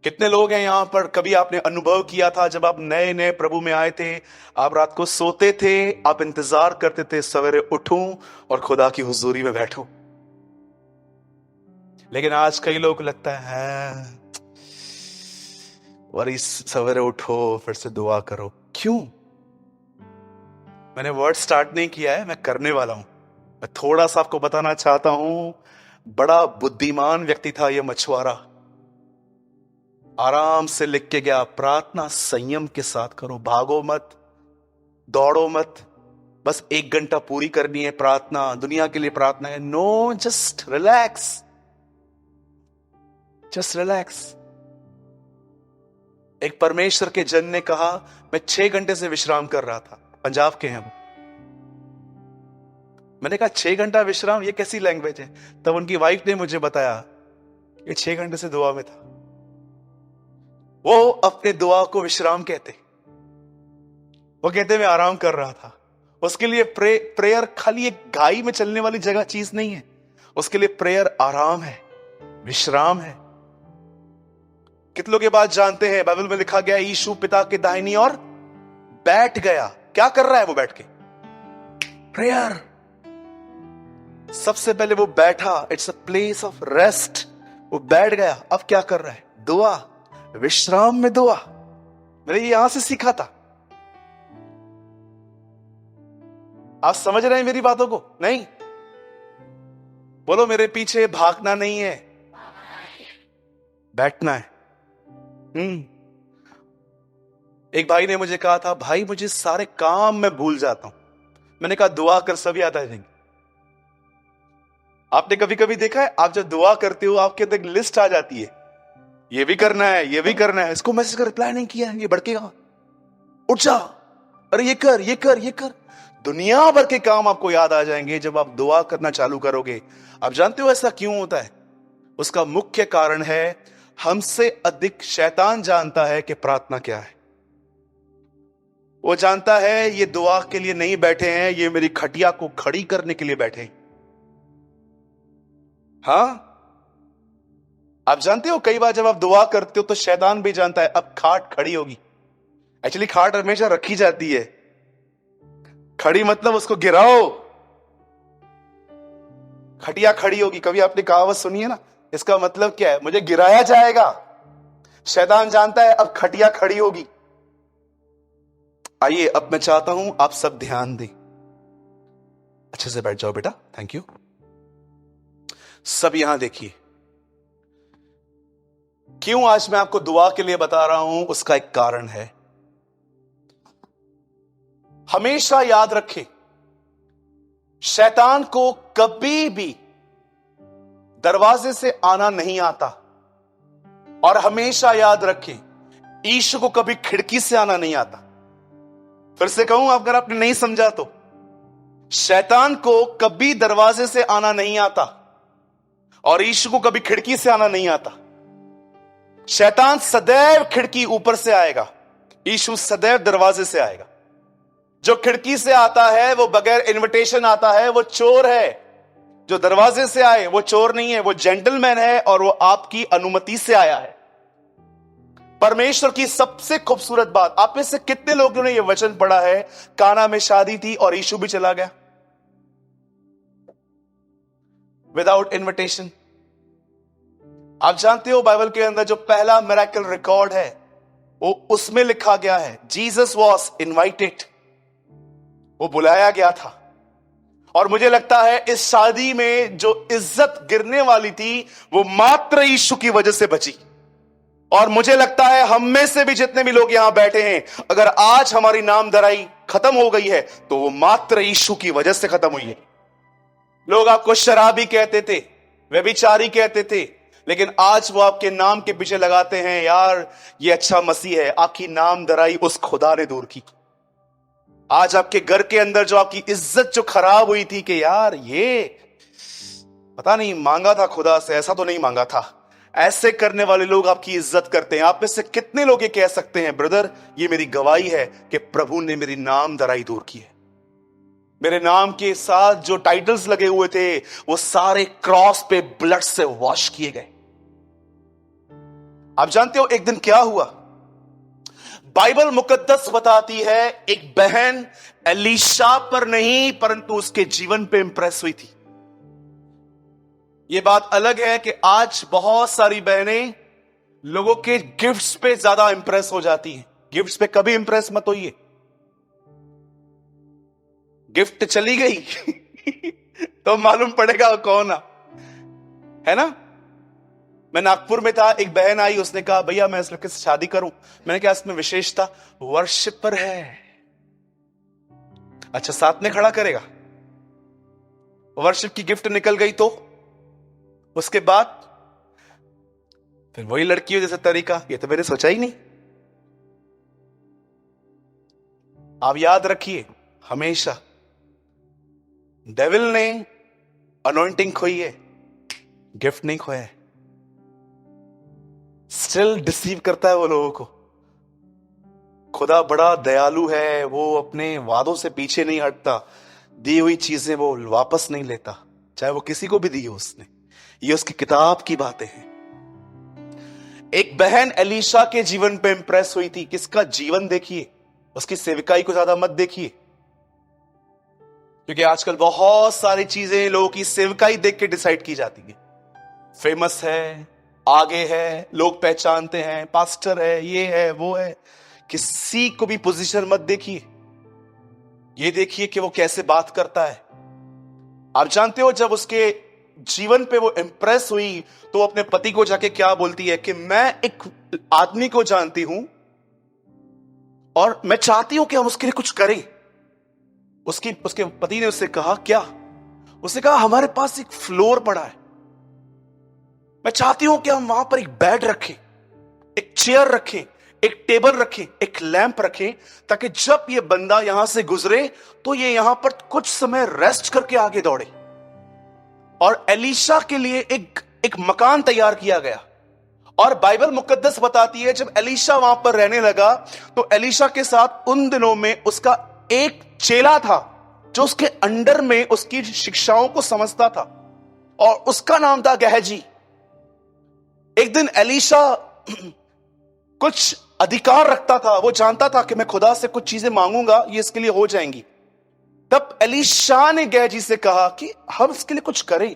कितने लोग हैं यहां पर, कभी आपने अनुभव किया था जब आप नए नए प्रभु में आए थे, आप रात को सोते थे, आप इंतजार करते थे सवेरे उठूं और खुदा की हुजूरी में बैठूं। लेकिन आज कई लोग को लगता है वरी सवेरे उठो फिर से दुआ करो। क्यों? मैंने वर्ड स्टार्ट नहीं किया है, मैं करने वाला हूं। मैं थोड़ा सा आपको बताना चाहता हूं, बड़ा बुद्धिमान व्यक्ति था यह मछुआरा। आराम से लिख के गया, प्रार्थना संयम के साथ करो, भागो मत, दौड़ो मत, बस 1 घंटा पूरी करनी है प्रार्थना, दुनिया के लिए प्रार्थना है। No, just relax, just relax. एक परमेश्वर के जन ने कहा, मैं 6 घंटे से विश्राम कर रहा था। पंजाब के हैं वो। मैंने कहा 6 घंटा विश्राम, ये कैसी लैंग्वेज है? तब उनकी वाइफ ने मुझे बताया ये 6 घंटे से दुआ में था। वो अपने दुआ को विश्राम कहते, वो कहते मैं आराम कर रहा था। उसके लिए प्रेयर खाली एक घाई में चलने वाली जगह चीज नहीं है। उसके लिए प्रेयर आराम है, विश्राम है। कितने लोग ये बात जानते हैं? बाइबल में लिखा गया यीशु पिता के दाहिनी ओर बैठ गया। क्या कर रहा है वो बैठ के? प्रेयर। सबसे पहले वो बैठा, it's a place of rest. वो बैठ गया, अब क्या कर रहा है? दुआ, विश्राम में दुआ। मैंने ये यहां से सीखा था। आप समझ रहे हैं मेरी बातों को? नहीं? बोलो मेरे पीछे भागना नहीं है, बैठना है। एक भाई ने मुझे कहा था, भाई मुझे सारे काम मैं भूल जाता हूं। मैंने कहा दुआ कर, सब याद आ जाएंगे। आपने कभी कभी देखा है, आप जब दुआ करते हो आपके अंदर एक लिस्ट आ जाती है, ये भी करना है, ये भी करना है। इसको मैसेज का रिप्लाई नहीं किया, ये भड़केगा, उठ जा, अरे ये कर, ये कर, ये कर। दुनिया भर के काम आपको याद आ जाएंगे जब आप दुआ करना चालू करोगे। आप जानते हो ऐसा क्यों होता है? उसका मुख्य कारण है, हमसे अधिक शैतान जानता है कि प्रार्थना क्या है। वो जानता है ये दुआ के लिए नहीं बैठे हैं, ये मेरी खटिया को खड़ी करने के लिए बैठे हैं। हां, आप जानते हो कई बार जब आप दुआ करते हो तो शैतान भी जानता है अब खाट खड़ी होगी। एक्चुअली खाट हमेशा रखी जाती है, खड़ी मतलब उसको गिराओ, खटिया खड़ी होगी। कभी आपने कहावत सुनी है ना, इसका मतलब क्या है? मुझे गिराया जाएगा। शैतान जानता है अब खटिया खड़ी होगी। आइए, अब मैं चाहता हूं आप सब ध्यान दें। अच्छे से बैठ जाओ बेटा, थैंक यू। सब यहां देखिए। क्यों आज मैं आपको दुआ के लिए बता रहा हूं, उसका एक कारण है। हमेशा याद रखें, शैतान को कभी भी दरवाजे से आना नहीं आता। और हमेशा याद रखें, ईश्वर को कभी खिड़की से आना नहीं आता। फिर से कहूं, अगर आपने नहीं समझा तो, शैतान को कभी दरवाजे से आना नहीं आता और ईश्वर को कभी खिड़की से आना नहीं आता। शैतान सदैव खिड़की ऊपर से आएगा, ईश्वर सदैव दरवाजे से आएगा। जो खिड़की से आता है वो बगैर इनविटेशन आता है, वो चोर है। जो दरवाजे से आए वो चोर नहीं है, वो जेंटलमैन है और वो आपकी अनुमति से आया है। परमेश्वर की सबसे खूबसूरत बात, आप में से कितने लोगों ने यह वचन पढ़ा है, काना में शादी थी और यीशु भी चला गया विदाउट इनविटेशन। आप जानते हो बाइबल के अंदर जो पहला मिरेकल रिकॉर्ड है वो उसमें लिखा गया है, जीसस वॉज इनवाइटेड, वो बुलाया गया था। और मुझे लगता है इस शादी में जो इज्जत गिरने वाली थी वो मात्र यीशु की वजह से बची। और मुझे लगता है हम में से भी जितने भी लोग यहां बैठे हैं, अगर आज हमारी नाम दराई खत्म हो गई है तो वो मात्र यीशु की वजह से खत्म हुई है। लोग आपको शराबी कहते थे, व्यभिचारी कहते थे, लेकिन आज वो आपके नाम के पीछे लगाते हैं, यार ये अच्छा मसीह है। आपकी नाम दराई उस खुदा ने दूर की। आज आपके घर के अंदर जो आपकी इज्जत जो खराब हुई थी कि यार ये पता नहीं मांगा था खुदा से, ऐसा तो नहीं मांगा था, ऐसे करने वाले लोग आपकी इज्जत करते हैं। आप में से कितने लोग ये कह सकते हैं, ब्रदर ये मेरी गवाही है कि प्रभु ने मेरी नाम दराई दूर की है। मेरे नाम के साथ जो टाइटल्स लगे हुए थे वो सारे क्रॉस पे ब्लड से वॉश किए गए। आप जानते हो एक दिन क्या हुआ? बाइबल मुकद्दस बताती है एक बहन एलीशा पर नहीं परंतु उसके जीवन पे इंप्रेस हुई थी। यह बात अलग है कि आज बहुत सारी बहनें लोगों के गिफ्ट्स पे ज्यादा इंप्रेस हो जाती हैं। गिफ्ट्स पे कभी इंप्रेस मत होइए। गिफ्ट चली गई तो मालूम पड़ेगा कौन है ना। मैं नागपुर में था, एक बहन आई, उसने कहा भैया मैं इस लड़के से शादी करूं। मैंने कहा इसमें विशेषता वर्शिपर है। अच्छा साथ में खड़ा करेगा? वर्शिप की गिफ्ट निकल गई तो उसके बाद फिर वही लड़की हो जैसे तरीका, ये तो मैंने सोचा ही नहीं। आप याद रखिए हमेशा डेविल ने अनॉइंटिंग खोई है, गिफ्ट नहीं खोया है। स्टिल डिसीव करता है वो लोगों को। खुदा बड़ा दयालु है, वो अपने वादों से पीछे नहीं हटता। दी हुई चीजें वो वापस नहीं लेता, चाहे वो किसी को भी दी हो उसने। ये उसकी किताब की बातें हैं। एक बहन एलीशा के जीवन पे इंप्रेस हुई थी। किसका जीवन देखिए, उसकी सेविकाई को ज्यादा मत देखिए, क्योंकि आजकल बहुत सारी चीजें लोगों की सेविकाई देख के डिसाइड की जाती है। फेमस है, आगे है, लोग पहचानते हैं, पास्टर है, ये है वो है। किसी को भी पोजीशन मत देखिए, ये देखिए कि वो कैसे बात करता है। आप जानते हो जब उसके जीवन पे वो इंप्रेस हुई तो वो अपने पति को जाके क्या बोलती है कि मैं एक आदमी को जानती हूं और मैं चाहती हूं कि हम उसके लिए कुछ करें। उसके पति ने उससे कहा क्या? उसने कहा हमारे पास एक फ्लोर पड़ा है, मैं चाहती हूं कि हम वहां पर एक बेड रखें, एक चेयर रखें, एक टेबल रखें, एक लैंप रखें, ताकि जब ये बंदा यहां से गुजरे तो ये यहां पर कुछ समय रेस्ट करके आगे दौड़े। और एलीशा के लिए एक मकान तैयार किया गया। और बाइबल मुकद्दस बताती है जब एलीशा वहां पर रहने लगा तो एलीशा के साथ उन दिनों में उसका एक चेला था जो उसके अंडर में उसकी शिक्षाओं को समझता था और उसका नाम था गहजी। एक दिन एलीशा कुछ अधिकार रखता था, वो जानता था कि मैं खुदा से कुछ चीजें मांगूंगा ये इसके लिए हो जाएंगी। तब एलीशा ने गहजी से कहा कि हम इसके लिए कुछ करें।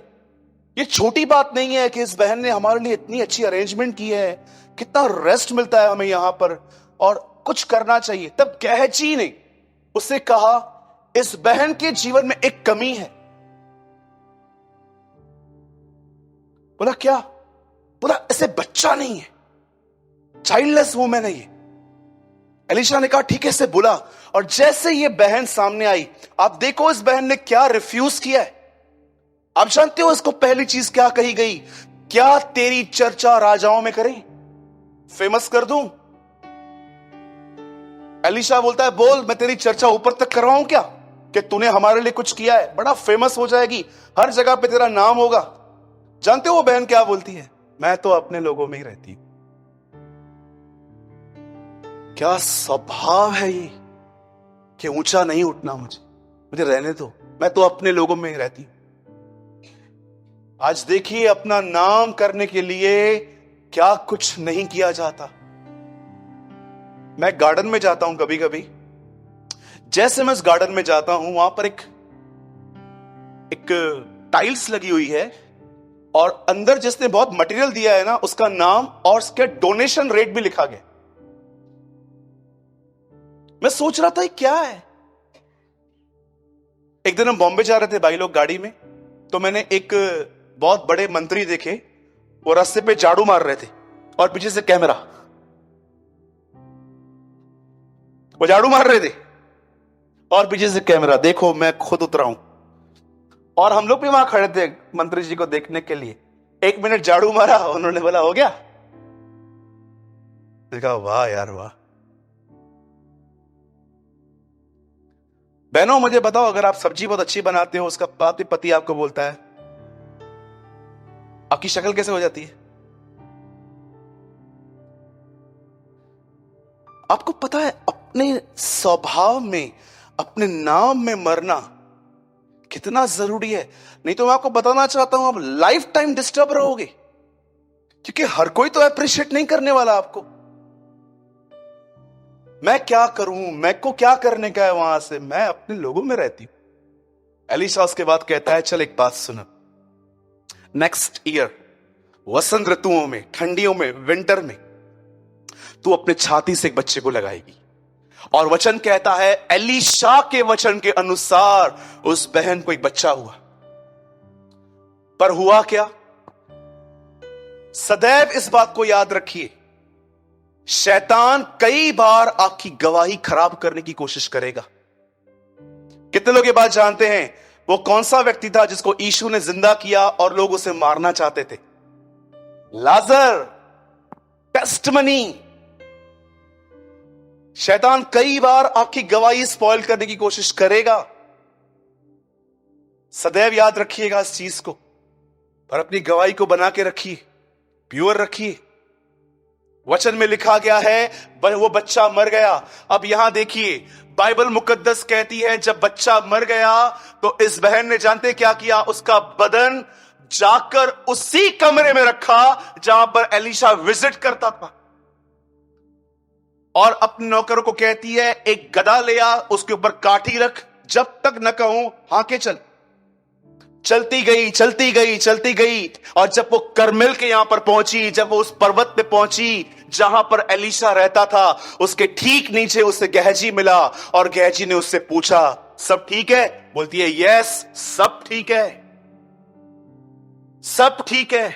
ये छोटी बात नहीं है कि इस बहन ने हमारे लिए इतनी अच्छी अरेंजमेंट की है, कितना रेस्ट मिलता है हमें यहां पर, और कुछ करना चाहिए। तब गहजी ने उससे कहा इस बहन के जीवन में एक कमी है। बोला क्या? बोला इसे बच्चा नहीं है, चाइल्डलेस वूमेन है ये। एलीशा ने कहा ठीक है इसे बुला। और जैसे ये बहन सामने आई, आप देखो इस बहन ने क्या रिफ्यूज किया है। आप जानते हो इसको पहली चीज क्या कही गई? क्या तेरी चर्चा राजाओं में करें, फेमस कर दूं? एलीशा बोलता है बोल, मैं तेरी चर्चा ऊपर तक करवाऊं क्या, कि तूने हमारे लिए कुछ किया है, बड़ा फेमस हो जाएगी, हर जगह पे तेरा नाम होगा। जानते हो वो बहन क्या बोलती है? मैं तो अपने लोगों में ही रहती हूं। क्या स्वभाव है ये कि ऊंचा नहीं उठना, मुझे रहने दो, मैं तो अपने लोगों में ही रहती हूं। आज देखिए अपना नाम करने के लिए क्या कुछ नहीं किया जाता। मैं गार्डन में जाता हूं कभी कभी, जैसे मैं उस गार्डन में जाता हूं वहां पर एक टाइल्स लगी हुई है और अंदर जिसने बहुत मटेरियल दिया है ना उसका नाम और उसके डोनेशन रेट भी लिखा गया। मैं सोच रहा था ये क्या है। एक दिन हम बॉम्बे जा रहे थे भाई लोग गाड़ी में, तो मैंने एक बहुत बड़े मंत्री देखे, वो रास्ते पे झाड़ू मार रहे थे और पीछे से कैमरा, वो झाड़ू मार रहे थे और पीछे से कैमरा, देखो मैं खुद उतरा हूं। और हम लोग भी वहां खड़े थे मंत्री जी को देखने के लिए। 1 मिनट झाड़ू मारा, उन्होंने बोला हो गया। देखा, वाह यार वाह। बहनों मुझे बताओ, अगर आप सब्जी बहुत अच्छी बनाते हो, उसका पति आपको बोलता है, आपकी शक्ल कैसे हो जाती है? आपको पता है अपने स्वभाव में, अपने नाम में मरना कितना जरूरी है? नहीं तो मैं आपको बताना चाहता हूं, आप लाइफ टाइम डिस्टर्ब रहोगे, क्योंकि हर कोई तो अप्रिशिएट नहीं करने वाला आपको। मैं क्या करूं, मैं को क्या करने का है वहां से, मैं अपने लोगों में रहती हूं। एलिशा उसके बाद कहता है, चल एक बात सुन, नेक्स्ट ईयर वसंत ऋतुओं में, ठंडियों में, विंटर में तू अपने छाती से एक बच्चे को लगाएगी। और वचन कहता है, एलीशा के वचन के अनुसार उस बहन को एक बच्चा हुआ। पर हुआ क्या? सदैव इस बात को याद रखिए, शैतान कई बार आपकी गवाही खराब करने की कोशिश करेगा। कितने लोग ये बात जानते हैं वो कौन सा व्यक्ति था जिसको यीशु ने जिंदा किया और लोग उसे मारना चाहते थे? लाजर, टेस्टमनी। शैतान कई बार आपकी गवाही स्पॉइल करने की कोशिश करेगा। सदैव याद रखिएगा इस चीज को, पर अपनी गवाही को बना के रखिए, प्योर रखिए। वचन में लिखा गया है वो बच्चा मर गया। अब यहां देखिए, बाइबल मुकद्दस कहती है जब बच्चा मर गया तो इस बहन ने जानते क्या किया? उसका बदन जाकर उसी कमरे में रखा जहां पर एलीशा विजिट करता था, और अपने नौकरों को कहती है एक गदा ले आ, उसके ऊपर काठी रख, जब तक न कहूं हाके चल। चलती गई, चलती गई, चलती गई, और जब वो करमेल के यहां पर पहुंची, जब वो उस पर्वत पे पहुंची जहां पर एलीशा रहता था, उसके ठीक नीचे उसे गेहजी मिला। और गेहजी ने उससे पूछा, सब ठीक है? बोलती है, यस सब ठीक है, सब ठीक है।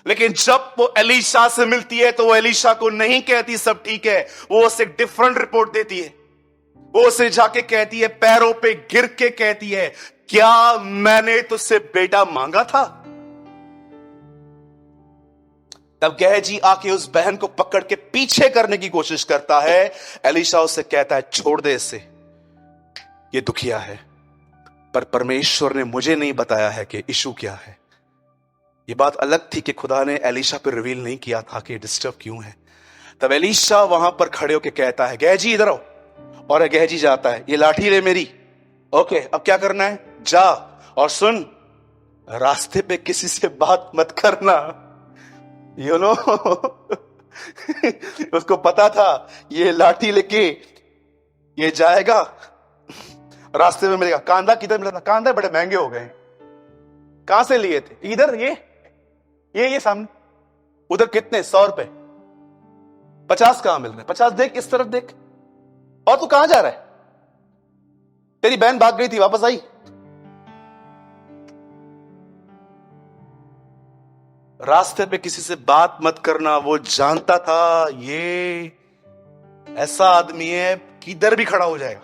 लेकिन जब वो एलीशा से मिलती है तो वो एलीशा को नहीं कहती सब ठीक है, वो उसे डिफरेंट रिपोर्ट देती है। वो उसे जाके कहती है, पैरों पे गिर के कहती है, क्या मैंने तुझसे बेटा मांगा था? तब गेहजी आके उस बहन को पकड़ के पीछे करने की कोशिश करता है। एलीशा उससे कहता है, छोड़ दे इसे, ये दुखिया है, पर परमेश्वर ने मुझे नहीं बताया है कि इशू क्या है। ये बात अलग थी कि खुदा ने एलीशा पर रिवील नहीं किया था कि डिस्टर्ब क्यों है। तब एलीशा वहां पर खड़े होकर कहता है, गेहजी इधर आओ। और गेहजी जाता है, ये लाठी ले मेरी, ओके अब क्या करना है? जा और सुन, रास्ते पे किसी से बात मत करना, यू नो। उसको पता था ये लाठी लेके ये जाएगा, रास्ते में मिलेगा। कांदा किधर मिला था? कांदा बड़े महंगे हो गए। कहां से लिए थे? इधर ये सामने। उधर कितने? 100 रुपए। 50 कहां मिल रहे? 50 देख, इस तरफ देख। और तू कहां जा रहा है? तेरी बहन भाग गई थी, वापस आई। रास्ते पे किसी से बात मत करना। वो जानता था ये ऐसा आदमी है, किधर भी खड़ा हो जाएगा।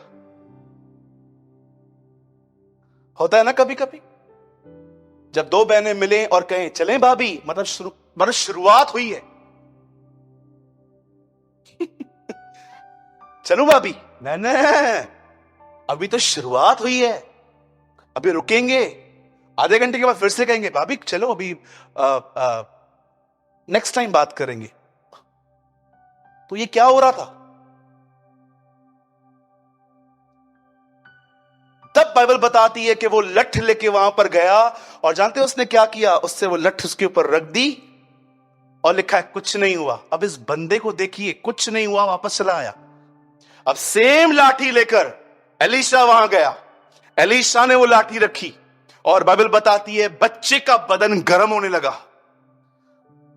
होता है ना कभी कभी, जब दो बहनें मिलें और कहें चलें भाभी, मतलब शुरुआत हुई है। चलो भाभी, नहीं, अभी तो शुरुआत हुई है, अभी रुकेंगे, आधे घंटे के बाद फिर से कहेंगे भाभी चलो अभी नेक्स्ट टाइम बात करेंगे। तो ये क्या हो रहा था? तब बाइबल बताती है कि वो लठ लेके वहां पर गया, और जानते हो उसने क्या किया? उससे वो लठ उसके ऊपर रख दी और लिखा है कुछ नहीं हुआ। अब इस बंदे को देखिए, कुछ नहीं हुआ, वापस चला आया। अब सेम लाठी लेकर एलीशा वहां गया, एलीशा ने वो लाठी रखी, और बाइबल बताती है बच्चे का बदन गर्म होने लगा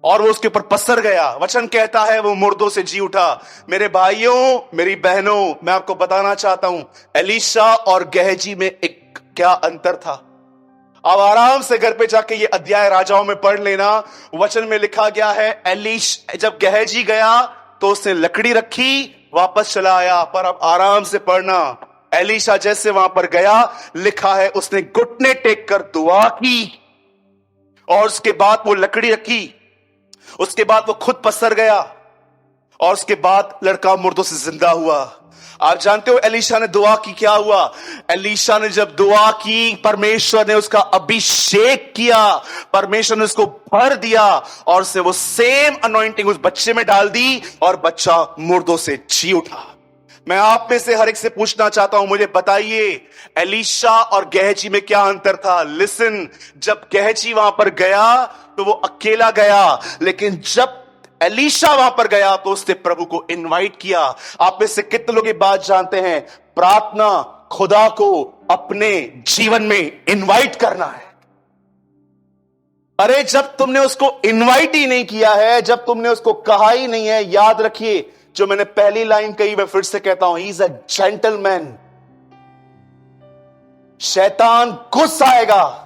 और वो उसके ऊपर पसर गया। वचन कहता है वो मुर्दों से जी उठा। मेरे भाइयों, मेरी बहनों, मैं आपको बताना चाहता हूं एलीशा और गेहजी में एक क्या अंतर था। अब आराम से घर पे जाके ये अध्याय राजाओं में पढ़ लेना। वचन में लिखा गया है, एलीश जब गहजी गया तो उसने लकड़ी रखी, वापस चला आया। पर अब आराम से पढ़ना। एलीशा जैसे वहां पर गया, लिखा है उसने घुटने टेक कर दुआ की और उसके बाद वो लकड़ी रखी, उसके बाद वो खुद पसर गया और उसके बाद लड़का मुर्दों से जिंदा हुआ। आप जानते हो एलीशा ने दुआ की, क्या हुआ? एलीशा ने जब दुआ की, परमेश्वर ने उसका अभिषेक किया, परमेश्वर ने उसको भर दिया और उसने वो सेम अनॉइंटिंग उस बच्चे में डाल दी और बच्चा मुर्दों से जी उठा। मैं आप में से हर एक से पूछना चाहता हूं, मुझे बताइए एलीशा और गहजी में क्या अंतर था? लिसन, जब गहजी वहां पर गया तो वो अकेला गया, लेकिन जब एलीशा वहां पर गया तो उसने प्रभु को इनवाइट किया। आप में से कितने लोग ये बात जानते हैं? प्रार्थना खुदा को अपने जीवन में इनवाइट करना है। अरे जब तुमने उसको इनवाइट ही नहीं किया है, जब तुमने उसको कहा ही नहीं है, याद रखिए जो मैंने पहली लाइन कही मैं फिर से कहता हूं, ही इज अ जेंटलमैन। शैतान गुस्सा आएगा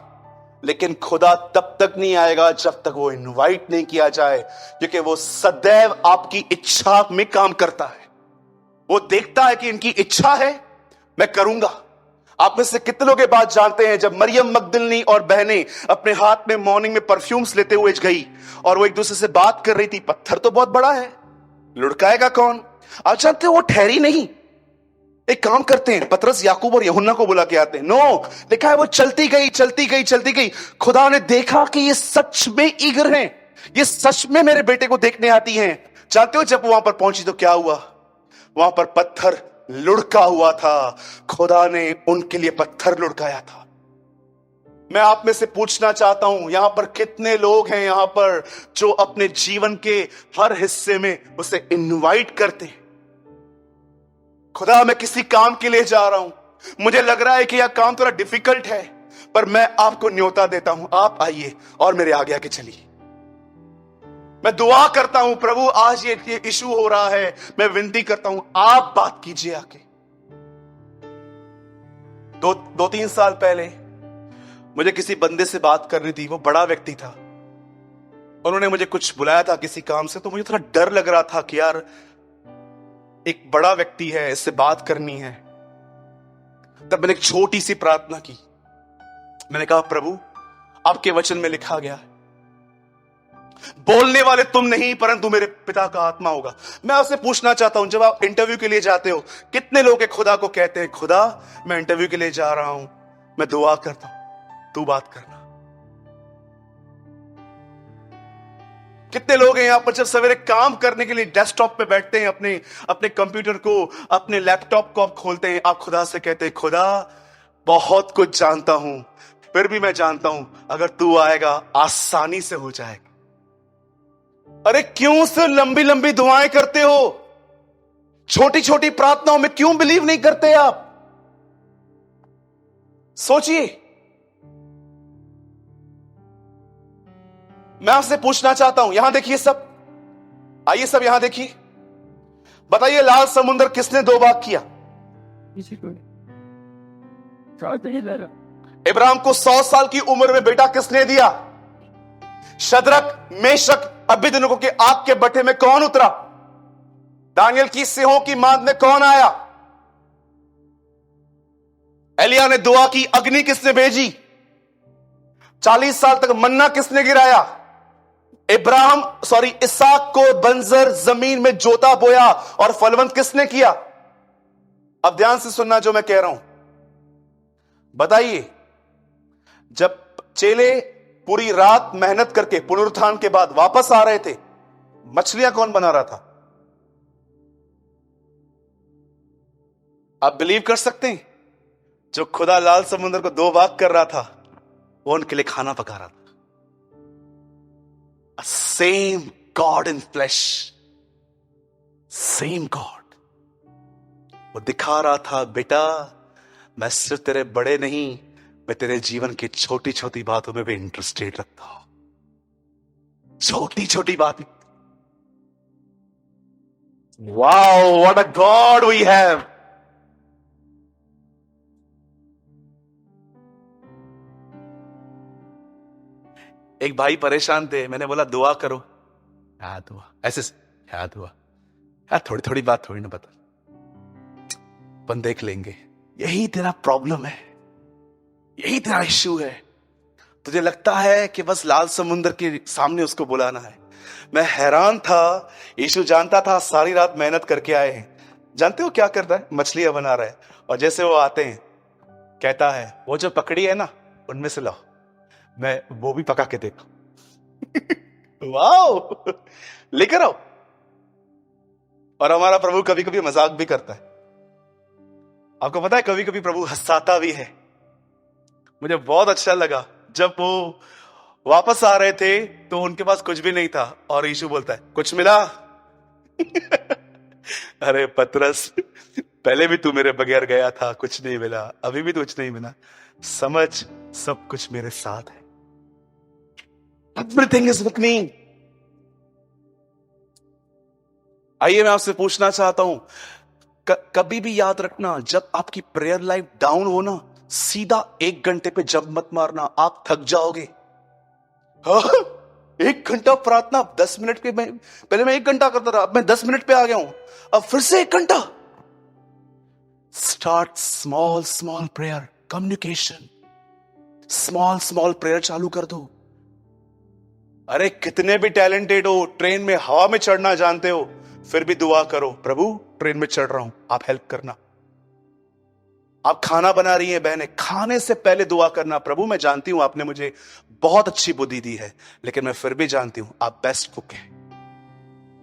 लेकिन खुदा तब तक नहीं आएगा जब तक वो इनवाइट नहीं किया जाए, क्योंकि वो सदैव आपकी इच्छा में काम करता है। वो देखता है कि इनकी इच्छा है, मैं करूंगा। आप में से कितने लोग ये बात जानते हैं, जब मरियम मगदलिनी और बहनें अपने हाथ में मॉर्निंग में परफ्यूम्स लेते हुए गई और वो एक दूसरे से बात कर रही थी, पत्थर तो बहुत बड़ा है, लुढ़काएगा कौन? आप जानते हो वो ठहरी नहीं। एक काम करते हैं, पतरस याकूब और यूहन्ना को बुला के आते हैं। नो, लिखा है वो चलती गई चलती गई चलती गई। खुदा ने देखा कि ये सच में ईगर हैं, ये सच में मेरे बेटे को देखने आती हैं। जानते हो जब वहां पर पहुंची तो क्या हुआ? वहां पर पत्थर लुढ़का हुआ था, खुदा ने उनके लिए पत्थर लुढ़काया था। मैं आप में से पूछना चाहता हूं, यहां पर कितने लोग हैं यहां पर जो अपने जीवन के हर हिस्से में उसे इनवाइट करते हैं? खुदा मैं किसी काम के लिए जा रहा हूं, मुझे लग रहा है कि यह काम थोड़ा डिफिकल्ट है, पर मैं आपको न्योता देता हूं, आप आइए और मेरे आगे आके चलिए। मैं दुआ करता हूं, प्रभु आज ये इशू हो रहा है, मैं विनती करता हूं आप बात कीजिए आके। दो तीन साल पहले मुझे किसी बंदे से बात करनी थी, वो बड़ा व्यक्ति था, उन्होंने मुझे कुछ बुलाया था किसी काम से, तो मुझे थोड़ा डर लग रहा था कि यार एक बड़ा व्यक्ति है, इससे बात करनी है। तब मैंने एक छोटी सी प्रार्थना की, मैंने कहा प्रभु आपके वचन में लिखा गया है बोलने वाले तुम नहीं परंतु मेरे पिता का आत्मा होगा। मैं आपसे पूछना चाहता हूं, जब आप इंटरव्यू के लिए जाते हो, कितने लोग खुदा को कहते हैं खुदा मैं इंटरव्यू के लिए जा रहा हूं, मैं दुआ करता हूं तू बात करना। कितने लोग हैं यहां पर जब सवेरे काम करने के लिए डेस्कटॉप पे बैठते हैं, अपने कंप्यूटर को, अपने लैपटॉप को आप खोलते हैं, आप खुदा से कहते हैं खुदा बहुत कुछ जानता हूं, फिर भी मैं जानता हूं अगर तू आएगा आसानी से हो जाएगा। अरे क्यों से लंबी लंबी दुआएं करते हो? छोटी छोटी प्रार्थनाओं में क्यों बिलीव नहीं करते आप? सोचिए। मैं आपसे पूछना चाहता हूं, यहां देखिए सब, आइए सब यहां देखिए, बताइए लाल समुद्र किसने दो भाग किया? इब्राहिम को 100 साल की उम्र में बेटा किसने दिया? शद्रक मेशक अबेदनगो के आग के भट्ठे में कौन उतरा? दानियल की सिंहों की मांद में कौन आया? एलिया ने दुआ की, अग्नि किसने भेजी? 40 साल तक मन्ना किसने गिराया? इसहाक को बंजर जमीन में जोता बोया और फलवंत किसने किया? अब ध्यान से सुनना जो मैं कह रहा हूं, बताइए जब चेले पूरी रात मेहनत करके पुनरुत्थान के बाद वापस आ रहे थे, मछलियां कौन बना रहा था? आप बिलीव कर सकते हैं, जो खुदा लाल समुद्र को दो भाग कर रहा था वो उनके लिए खाना पका रहा था। सेम गॉड इन फ्लैश, सेम गॉड। वो दिखा रहा था बेटा मैं सिर्फ तेरे बड़े नहीं, मैं तेरे जीवन की छोटी छोटी बातों में भी इंटरेस्टेड रखता हूं। छोटी छोटी बात। Wow what a God we have. एक भाई परेशान थे, मैंने बोला दुआ करो। याद हुआ ऐसे याद हुआ यार, थोड़ी थोड़ी बात थोड़ी ना बता, अपन देख लेंगे। यही तेरा प्रॉब्लम है, यही तेरा इश्यू है। तुझे लगता है कि बस लाल समुंदर के सामने उसको बुलाना है। मैं हैरान था, यीशु जानता था सारी रात मेहनत करके आए हैं। जानते हो क्या करता है? मछलियां बना रहा है, और जैसे वो आते हैं कहता है वो जो पकड़ी है ना उनमें से लाओ, मैं वो भी पका के देखा। वाओ, लेकर आओ। और हमारा प्रभु कभी कभी मजाक भी करता है। आपको पता है कभी कभी प्रभु हंसाता भी है। मुझे बहुत अच्छा लगा जब वो वापस आ रहे थे तो उनके पास कुछ भी नहीं था, और यीशु बोलता है कुछ मिला? अरे पतरस, पहले भी तू मेरे बगैर गया था, कुछ नहीं मिला, अभी भी कुछ नहीं मिला, समझ सब कुछ मेरे साथ है। Everything is with me। आइए मैं आपसे पूछना चाहता हूं, कभी भी याद रखना, जब आपकी प्रेयर लाइफ डाउन हो ना, सीधा 1 घंटे पे जब मत मारना, आप थक जाओगे। हाँ? 1 घंटा प्रार्थना, 10 मिनट पे पहले मैं 1 घंटा करता था, अब मैं 10 मिनट पे आ गया हूं, अब फिर से 1 घंटा। Start small small prayer, communication, small small prayer चालू कर दो। अरे कितने भी टैलेंटेड हो, ट्रेन में हवा में चढ़ना जानते हो, फिर भी दुआ करो, प्रभु ट्रेन में चढ़ रहा हूं, आप हेल्प करना। आप खाना बना रही हैं बहनें, खाने से पहले दुआ करना, प्रभु मैं जानती हूं आपने मुझे बहुत अच्छी बुद्धि दी है, लेकिन मैं फिर भी जानती हूं आप बेस्ट कुक हैं,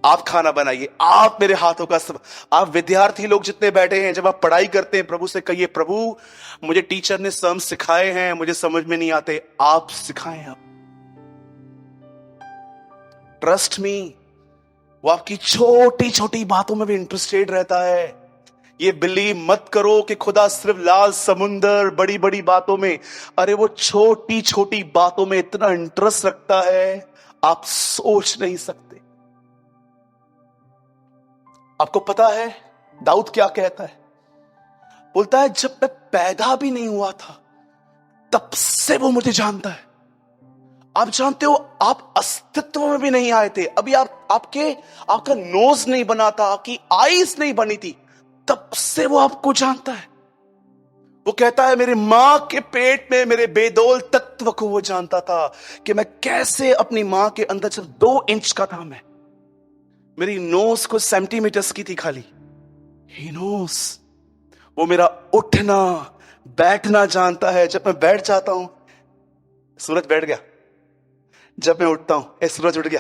आप खाना बनाइए, आप मेरे हाथों का सब। आप विद्यार्थी लोग जितने बैठे हैं, जब आप पढ़ाई करते हैं, प्रभु से कहिए प्रभु मुझे टीचर ने सम सिखाए हैं, मुझे समझ में नहीं आते, आप सिखाएं। आप ट्रस्ट मी, वो आपकी छोटी छोटी बातों में भी इंटरेस्टेड रहता है। ये बिलीव मत करो कि खुदा सिर्फ लाल समुंदर बड़ी बड़ी बातों में, अरे वो छोटी छोटी बातों में इतना इंटरेस्ट रखता है, आप सोच नहीं सकते। आपको पता है दाऊद क्या कहता है? बोलता है जब मैं पैदा भी नहीं हुआ था तब से वो मुझे जानता है। आप जानते हो आप अस्तित्व में भी नहीं आए थे, अभी आपका नोज नहीं बना था, आपकी आईज नहीं बनी थी, तब से वो आपको जानता है। वो कहता है मेरे मां के पेट में मेरे बेदौल तत्व को वो जानता था कि मैं कैसे अपनी मां के अंदर, जब 2 इंच का था मैं, मेरी नोज कुछ सेंटीमीटर्स की थी खाली, ही नोज। वो मेरा उठना बैठना जानता है। जब मैं बैठ जाता हूं, सूरज बैठ गया, जब मैं उठता हूं सूरज उठ गया।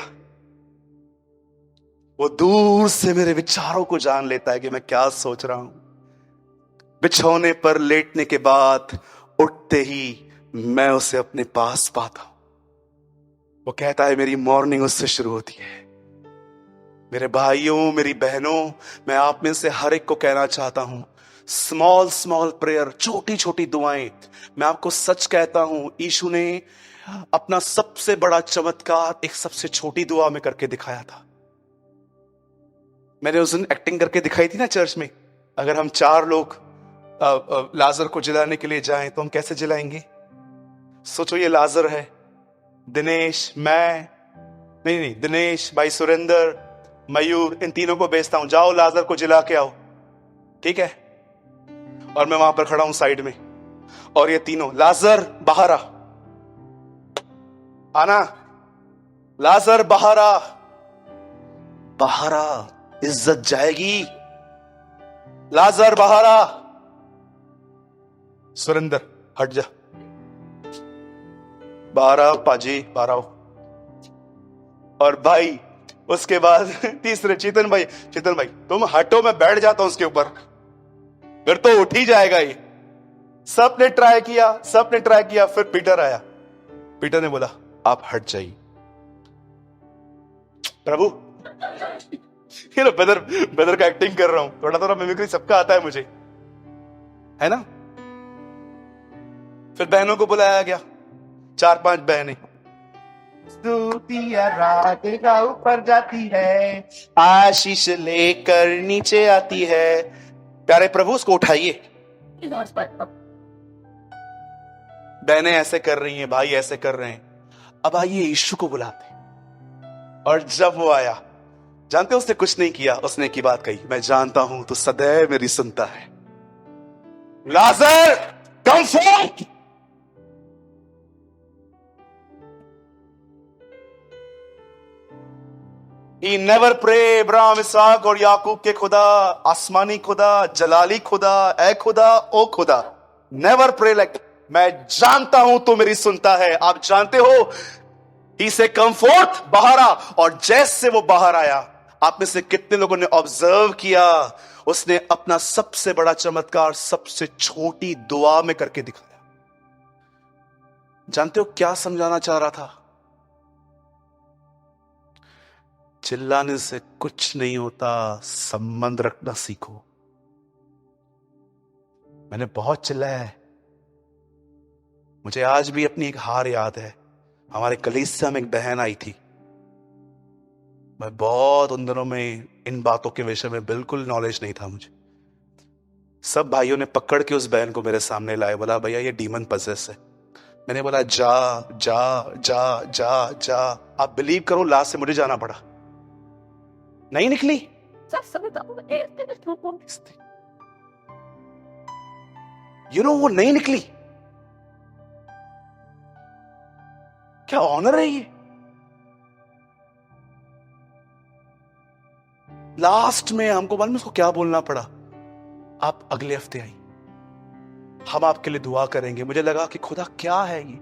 वो दूर से मेरे विचारों को जान लेता है कि मैं क्या सोच रहा हूं। बिछौने पर लेटने के बाद उठते ही मैं उसे अपने पास पाता हूं। वो कहता है मेरी मॉर्निंग उससे शुरू होती है। मेरे भाइयों मेरी बहनों, मैं आप में से हर एक को कहना चाहता हूं, स्मॉल स्मॉल प्रेयर, छोटी छोटी दुआएं। मैं आपको सच कहता हूं, यीशु ने अपना सबसे बड़ा चमत्कार एक सबसे छोटी दुआ में करके दिखाया था। मैंने उस दिन एक्टिंग करके दिखाई थी ना चर्च में। अगर हम 4 लोग लाजर को जिलाने के लिए जाएं तो हम कैसे जिलाएंगे? सोचो, ये लाजर है, दिनेश, मैं नहीं दिनेश भाई, सुरेंद्र, मयूर, इन तीनों को भेजता हूं, जाओ लाजर को जिला के आओ, ठीक है? और मैं वहां पर खड़ा हूं साइड में, और ये तीनों, लाजर बाहर आना, लाजर बाहर आ, बाहर आ, इज्जत जाएगी, लाजर बाहर आ, सुरेंद्र हट जा, बाहर आ पाजी, बाहर आओ। और भाई उसके बाद तीसरे चेतन भाई तुम हटो, मैं बैठ जाता हूं उसके ऊपर, फिर तो उठ ही जाएगा ये। सबने ट्राई किया, फिर पीटर आया। पीटर ने बोला आप हट जाइए। प्रभु ये ना ब्रदर का एक्टिंग कर रहा हूं, थोड़ा थोड़ा मिमिक्री सबका आता है मुझे, है ना? फिर बहनों को बुलाया गया, 4-5 बहनें। स्तुतियां राधिका ऊपर जाती है, आशीष लेकर नीचे आती है। प्यारे प्रभु उसको उठाइए। बहनें ऐसे कर रही हैं, भाई ऐसे कर रहे हैं। अब आइए यीशु को बुलाते। और जब वो आया, जानते उसने कुछ नहीं किया, उसने की बात कही, मैं जानता हूं तू सदैव मेरी सुनता है, लाजर come forth. He never pray इब्राहिम, इसहाक और याकूब के खुदा, आसमानी खुदा, जलाली खुदा, ए खुदा, ओ खुदा, नेवर प्रे लाइक, मैं जानता हूं तू मेरी सुनता है। आप जानते हो, ही से कम फोर्थ, बाहर आ। और जैसे वो बाहर आया, आप में से कितने लोगों ने ऑब्जर्व किया, उसने अपना सबसे बड़ा चमत्कार सबसे छोटी दुआ में करके दिखाया। जानते हो क्या समझाना चाह रहा था? चिल्लाने से कुछ नहीं होता, संबंध रखना सीखो। मैंने बहुत चिल्लाया है, मुझे आज भी अपनी एक हार याद है। हमारे कलीसिया में एक बहन आई थी, मैं बहुत उन दिनों में इन बातों के विषय में बिल्कुल नॉलेज नहीं था मुझे। सब भाइयों ने पकड़ के उस बहन को मेरे सामने लाए, बोला भैया ये डीमन पजेस है। मैंने बोला जा जा जा जा जा। आप बिलीव करो, लास्ट से मुझे जाना पड़ा, नहीं निकली। वो नहीं निकली। क्या ऑनर है ये? लास्ट में हमको मालूम उसको क्या बोलना पड़ा, आप अगले हफ्ते आई, हम आपके लिए दुआ करेंगे। मुझे लगा कि खुदा क्या है ये,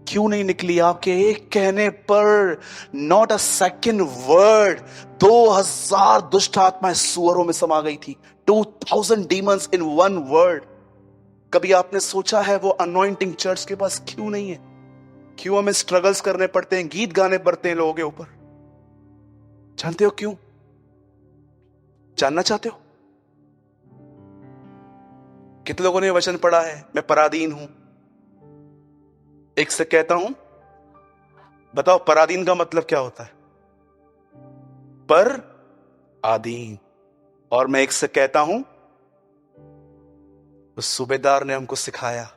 क्यों नहीं निकली? आपके एक कहने पर, नॉट अ सेकेंड वर्ड, 2000 दुष्ट आत्माएं सुअरों में समा गई थी। 2000 डीमंस इन वन वर्ड। कभी आपने सोचा है वो अनॉइंटिंग चर्च के पास क्यों नहीं है? क्यों हमें स्ट्रगल्स करने पड़ते हैं, गीत गाने पड़ते हैं लोगों के ऊपर? जानते हो क्यों? जानना चाहते हो? कितने लोगों ने वचन पढ़ा है, मैं पराधीन हूं? एक से कहता हूं, बताओ पराधीन का मतलब क्या होता है? पर आधीन। और मैं एक से कहता हूं, उस सूबेदार ने हमको सिखाया,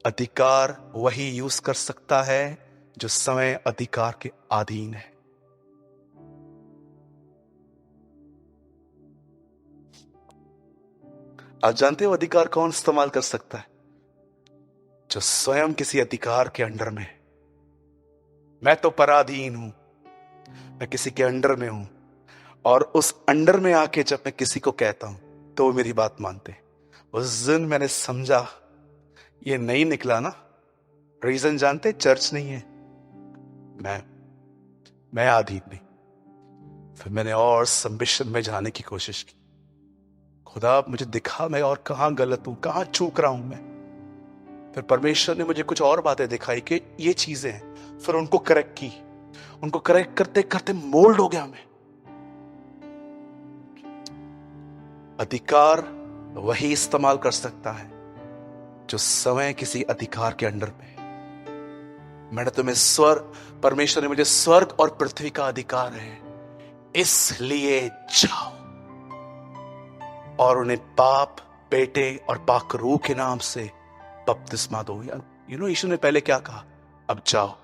अधिकार वही यूज कर सकता है जो समय अधिकार के अधीन है। आप जानते हो अधिकार कौन इस्तेमाल कर सकता है? जो स्वयं किसी अधिकार के अंडर में है। मैं तो पराधीन हूं, मैं किसी के अंडर में हूं, और उस अंडर में आके जब मैं किसी को कहता हूं तो वो मेरी बात मानते। उस दिन मैंने समझा ये नहीं निकला ना, रीजन जानते? चर्च नहीं है, मैं अधीन नहीं। फिर मैंने और सबमिशन में जाने की कोशिश की। खुदा मुझे दिखा मैं और कहां गलत हूं, कहां चूक रहा हूं मैं। फिर परमेश्वर ने मुझे कुछ और बातें दिखाई कि ये चीजें हैं। फिर उनको करेक्ट की, उनको करेक्ट करते करते मोल्ड हो गया मैं। अधिकार वही इस्तेमाल कर सकता है जो समय किसी अधिकार के अंडर में है। मैंने तुम्हें परमेश्वर ने मुझे स्वर्ग और पृथ्वी का अधिकार है, इसलिए जाओ और उन्हें बाप, बेटे और पाक रूह के नाम से बपतिस्मा दो। यीशु ने पहले क्या कहा? अब जाओ,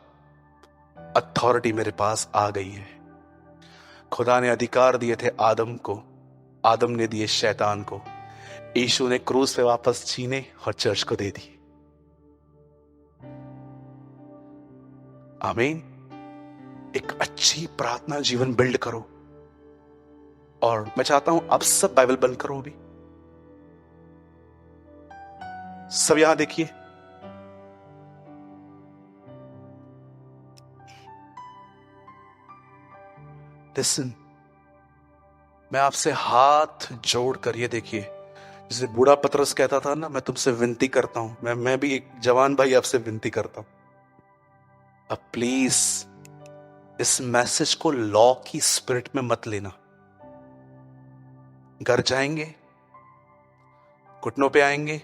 अथॉरिटी मेरे पास आ गई है। खुदा ने अधिकार दिए थे आदम को, आदम ने दिए शैतान को। यीशु ने क्रूस पे वापस छीने और चर्च को दे दी। आमीन। एक अच्छी प्रार्थना जीवन बिल्ड करो। और मैं चाहता हूं आप सब बाइबल बंद करो अभी, सब यहां देखिए। लिसन, मैं आपसे हाथ जोड़कर, ये देखिए, जैसे बूढ़ा पतरस कहता था ना, मैं तुमसे विनती करता हूं, मैं भी एक जवान भाई आपसे विनती करता हूं, अब प्लीज इस मैसेज को लॉ की स्पिरिट में मत लेना। घर जाएंगे, घुटनों पे आएंगे,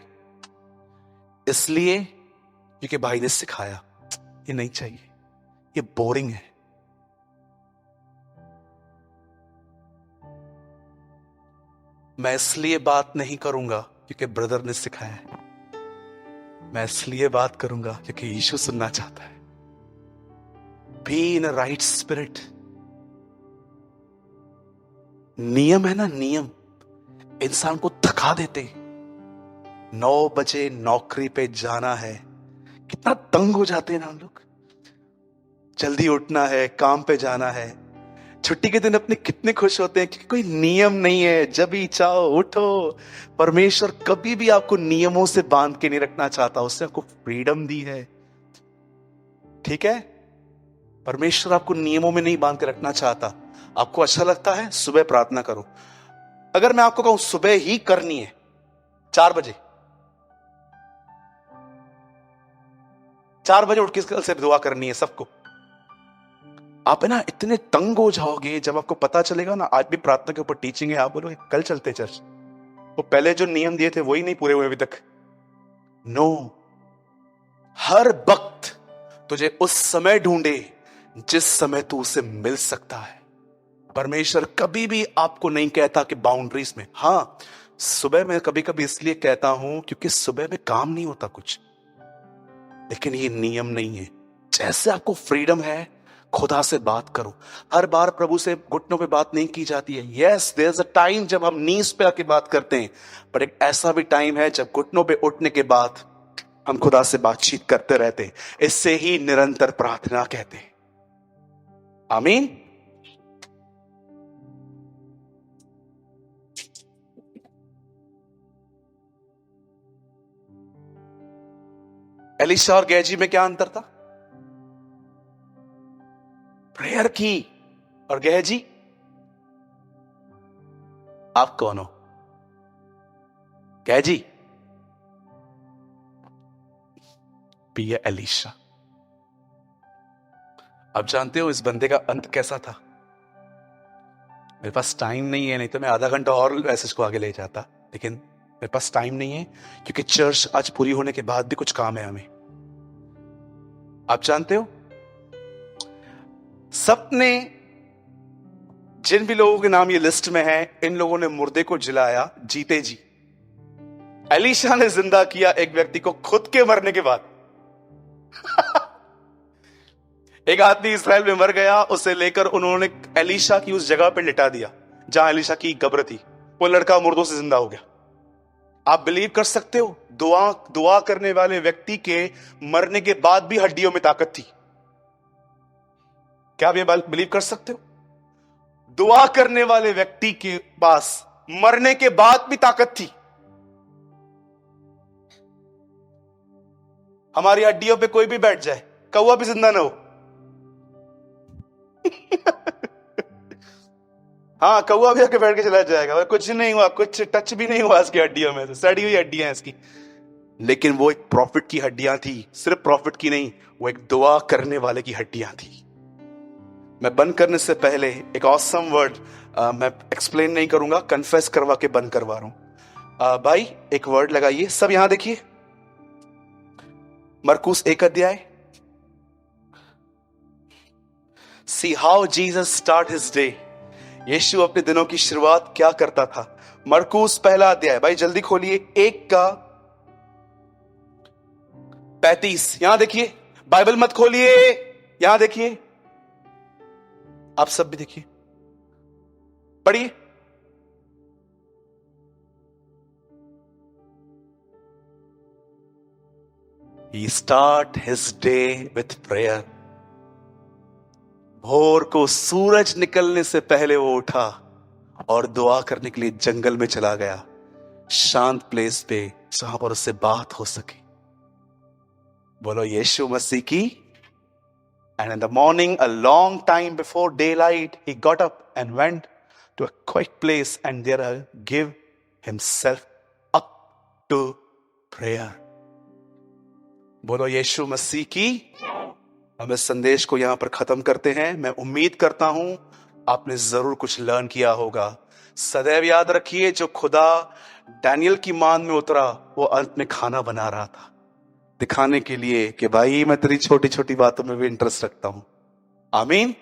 इसलिए क्योंकि भाई ने सिखाया। ये नहीं चाहिए, ये बोरिंग है। मैं इसलिए बात नहीं करूंगा क्योंकि ब्रदर ने सिखाया है, मैं इसलिए बात करूंगा क्योंकि यीशु सुनना चाहता है। Be in a right spirit. नियम है ना, नियम इंसान को थका देते। 9 बजे नौकरी पे जाना है, कितना तंग हो जाते हैं ना हम लोग। जल्दी उठना है, काम पे जाना है। छुट्टी के दिन अपने कितने खुश होते हैं क्योंकि कोई नियम नहीं है, जब भी चाहो उठो। परमेश्वर कभी भी आपको नियमों से बांध के नहीं रखना चाहता, उसने आपको फ्रीडम दी है। ठीक है, परमेश्वर आपको नियमों में नहीं बांध के रखना चाहता। आपको अच्छा लगता है सुबह प्रार्थना करो। अगर मैं आपको कहूं सुबह ही करनी है 4 बजे, 4 बजे उठ के कल से दुआ करनी है सबको, आप है ना इतने तंग हो जाओगे जब आपको पता चलेगा ना आज भी प्रार्थना के ऊपर टीचिंग है, आप बोलोगे कल चलते चर्च। वो पहले जो नियम दिए थे वही नहीं पूरे हुए अभी तक। नो, हर वक्त तुझे उस समय ढूंढे जिस समय तू उसे मिल सकता है। परमेश्वर कभी भी आपको नहीं कहता कि बाउंड्रीज में। हां, सुबह में कभी कभी इसलिए कहता हूं क्योंकि सुबह में काम नहीं होता कुछ, लेकिन ये नियम नहीं है। जैसे आपको फ्रीडम है, खुदा से बात करो। हर बार प्रभु से घुटनों पे बात नहीं की जाती है। Yes, there is a time जब हम नीज पे आके बात करते हैं, पर एक ऐसा भी टाइम है जब घुटनों पे उठने के बाद हम खुदा से बातचीत करते रहते हैं। इससे ही निरंतर प्रार्थना कहते हैं। आमीन। एलिशा और गेहजी में क्या अंतर था? प्रेयर की और गेहजी। आप कौन हो? गेहजी पिया एलिशा। अब जानते हो इस बंदे का अंत कैसा था? मेरे पास टाइम नहीं है, नहीं तो मैं आधा घंटा और मैसेज को आगे ले जाता, लेकिन मेरे पास टाइम नहीं है क्योंकि चर्च आज पूरी होने के बाद भी कुछ काम है हमें। आप जानते हो सबने, जिन भी लोगों के नाम ये लिस्ट में है, इन लोगों ने मुर्दे को जिलाया जीते जी। एलिशा ने जिंदा किया एक व्यक्ति को खुद के मरने के बाद। एक आदमी इस्राएल में मर गया, उसे लेकर उन्होंने एलिशा की उस जगह पर लिटा दिया जहां एलिशा की कब्र थी। वो लड़का मुर्दों से जिंदा हो गया। आप बिलीव कर सकते हो? दुआ करने वाले व्यक्ति के मरने के बाद भी हड्डियों में ताकत थी। क्या आप ये बिलीव कर सकते हो? दुआ करने वाले व्यक्ति के पास मरने के बाद भी ताकत थी। हमारी हड्डियों पे कोई भी बैठ जाए, कौवा भी जिंदा ना हो। हाँ, कौवा भी आके बैठ के चला जाएगा, कुछ नहीं हुआ, कुछ टच भी नहीं हुआ इसकी हड्डियों में, तो सड़ी हुई हड्डियां हैं इसकी। लेकिन वो एक प्रॉफिट की हड्डियां थी। सिर्फ प्रॉफिट की नहीं, वो एक दुआ करने वाले की हड्डियां थी। मैं बंद करने से पहले एक ऑसम वर्ड मैं एक्सप्लेन नहीं करूंगा, कन्फेस करवा के बंद करवा रहा हूं। भाई एक वर्ड लगाइए, सब यहां देखिए। मरकुस 1 अध्याय। See how Jesus start his day. यीशु अपने दिनों की शुरुआत क्या करता था? मरकुस 1 अध्याय। भाई जल्दी खोलिए, 1:35। यहां देखिए, बाइबल मत खोलिए, यहां देखिए, आप सब भी देखिए, पढ़िए। He start his day with prayer. भोर को सूरज निकलने से पहले वो उठा और दुआ करने के लिए जंगल में चला गया, शांत प्लेस पे जहां पर उससे बात हो सके। बोलो यीशु मसीह की। And in the morning, a long time before daylight, he got up and went to a quiet place and there give himself up to prayer. बोलो यीशु मसीह की। हम इस संदेश को यहां पर खत्म करते हैं। मैं उम्मीद करता हूं आपने जरूर कुछ लर्न किया होगा। सदैव याद रखिए, जो खुदा डैनियल की मान में उतरा, वो अंत में खाना बना रहा था, दिखाने के लिए कि भाई मैं तेरी छोटी छोटी बातों में भी इंटरेस्ट रखता हूं। आमीन।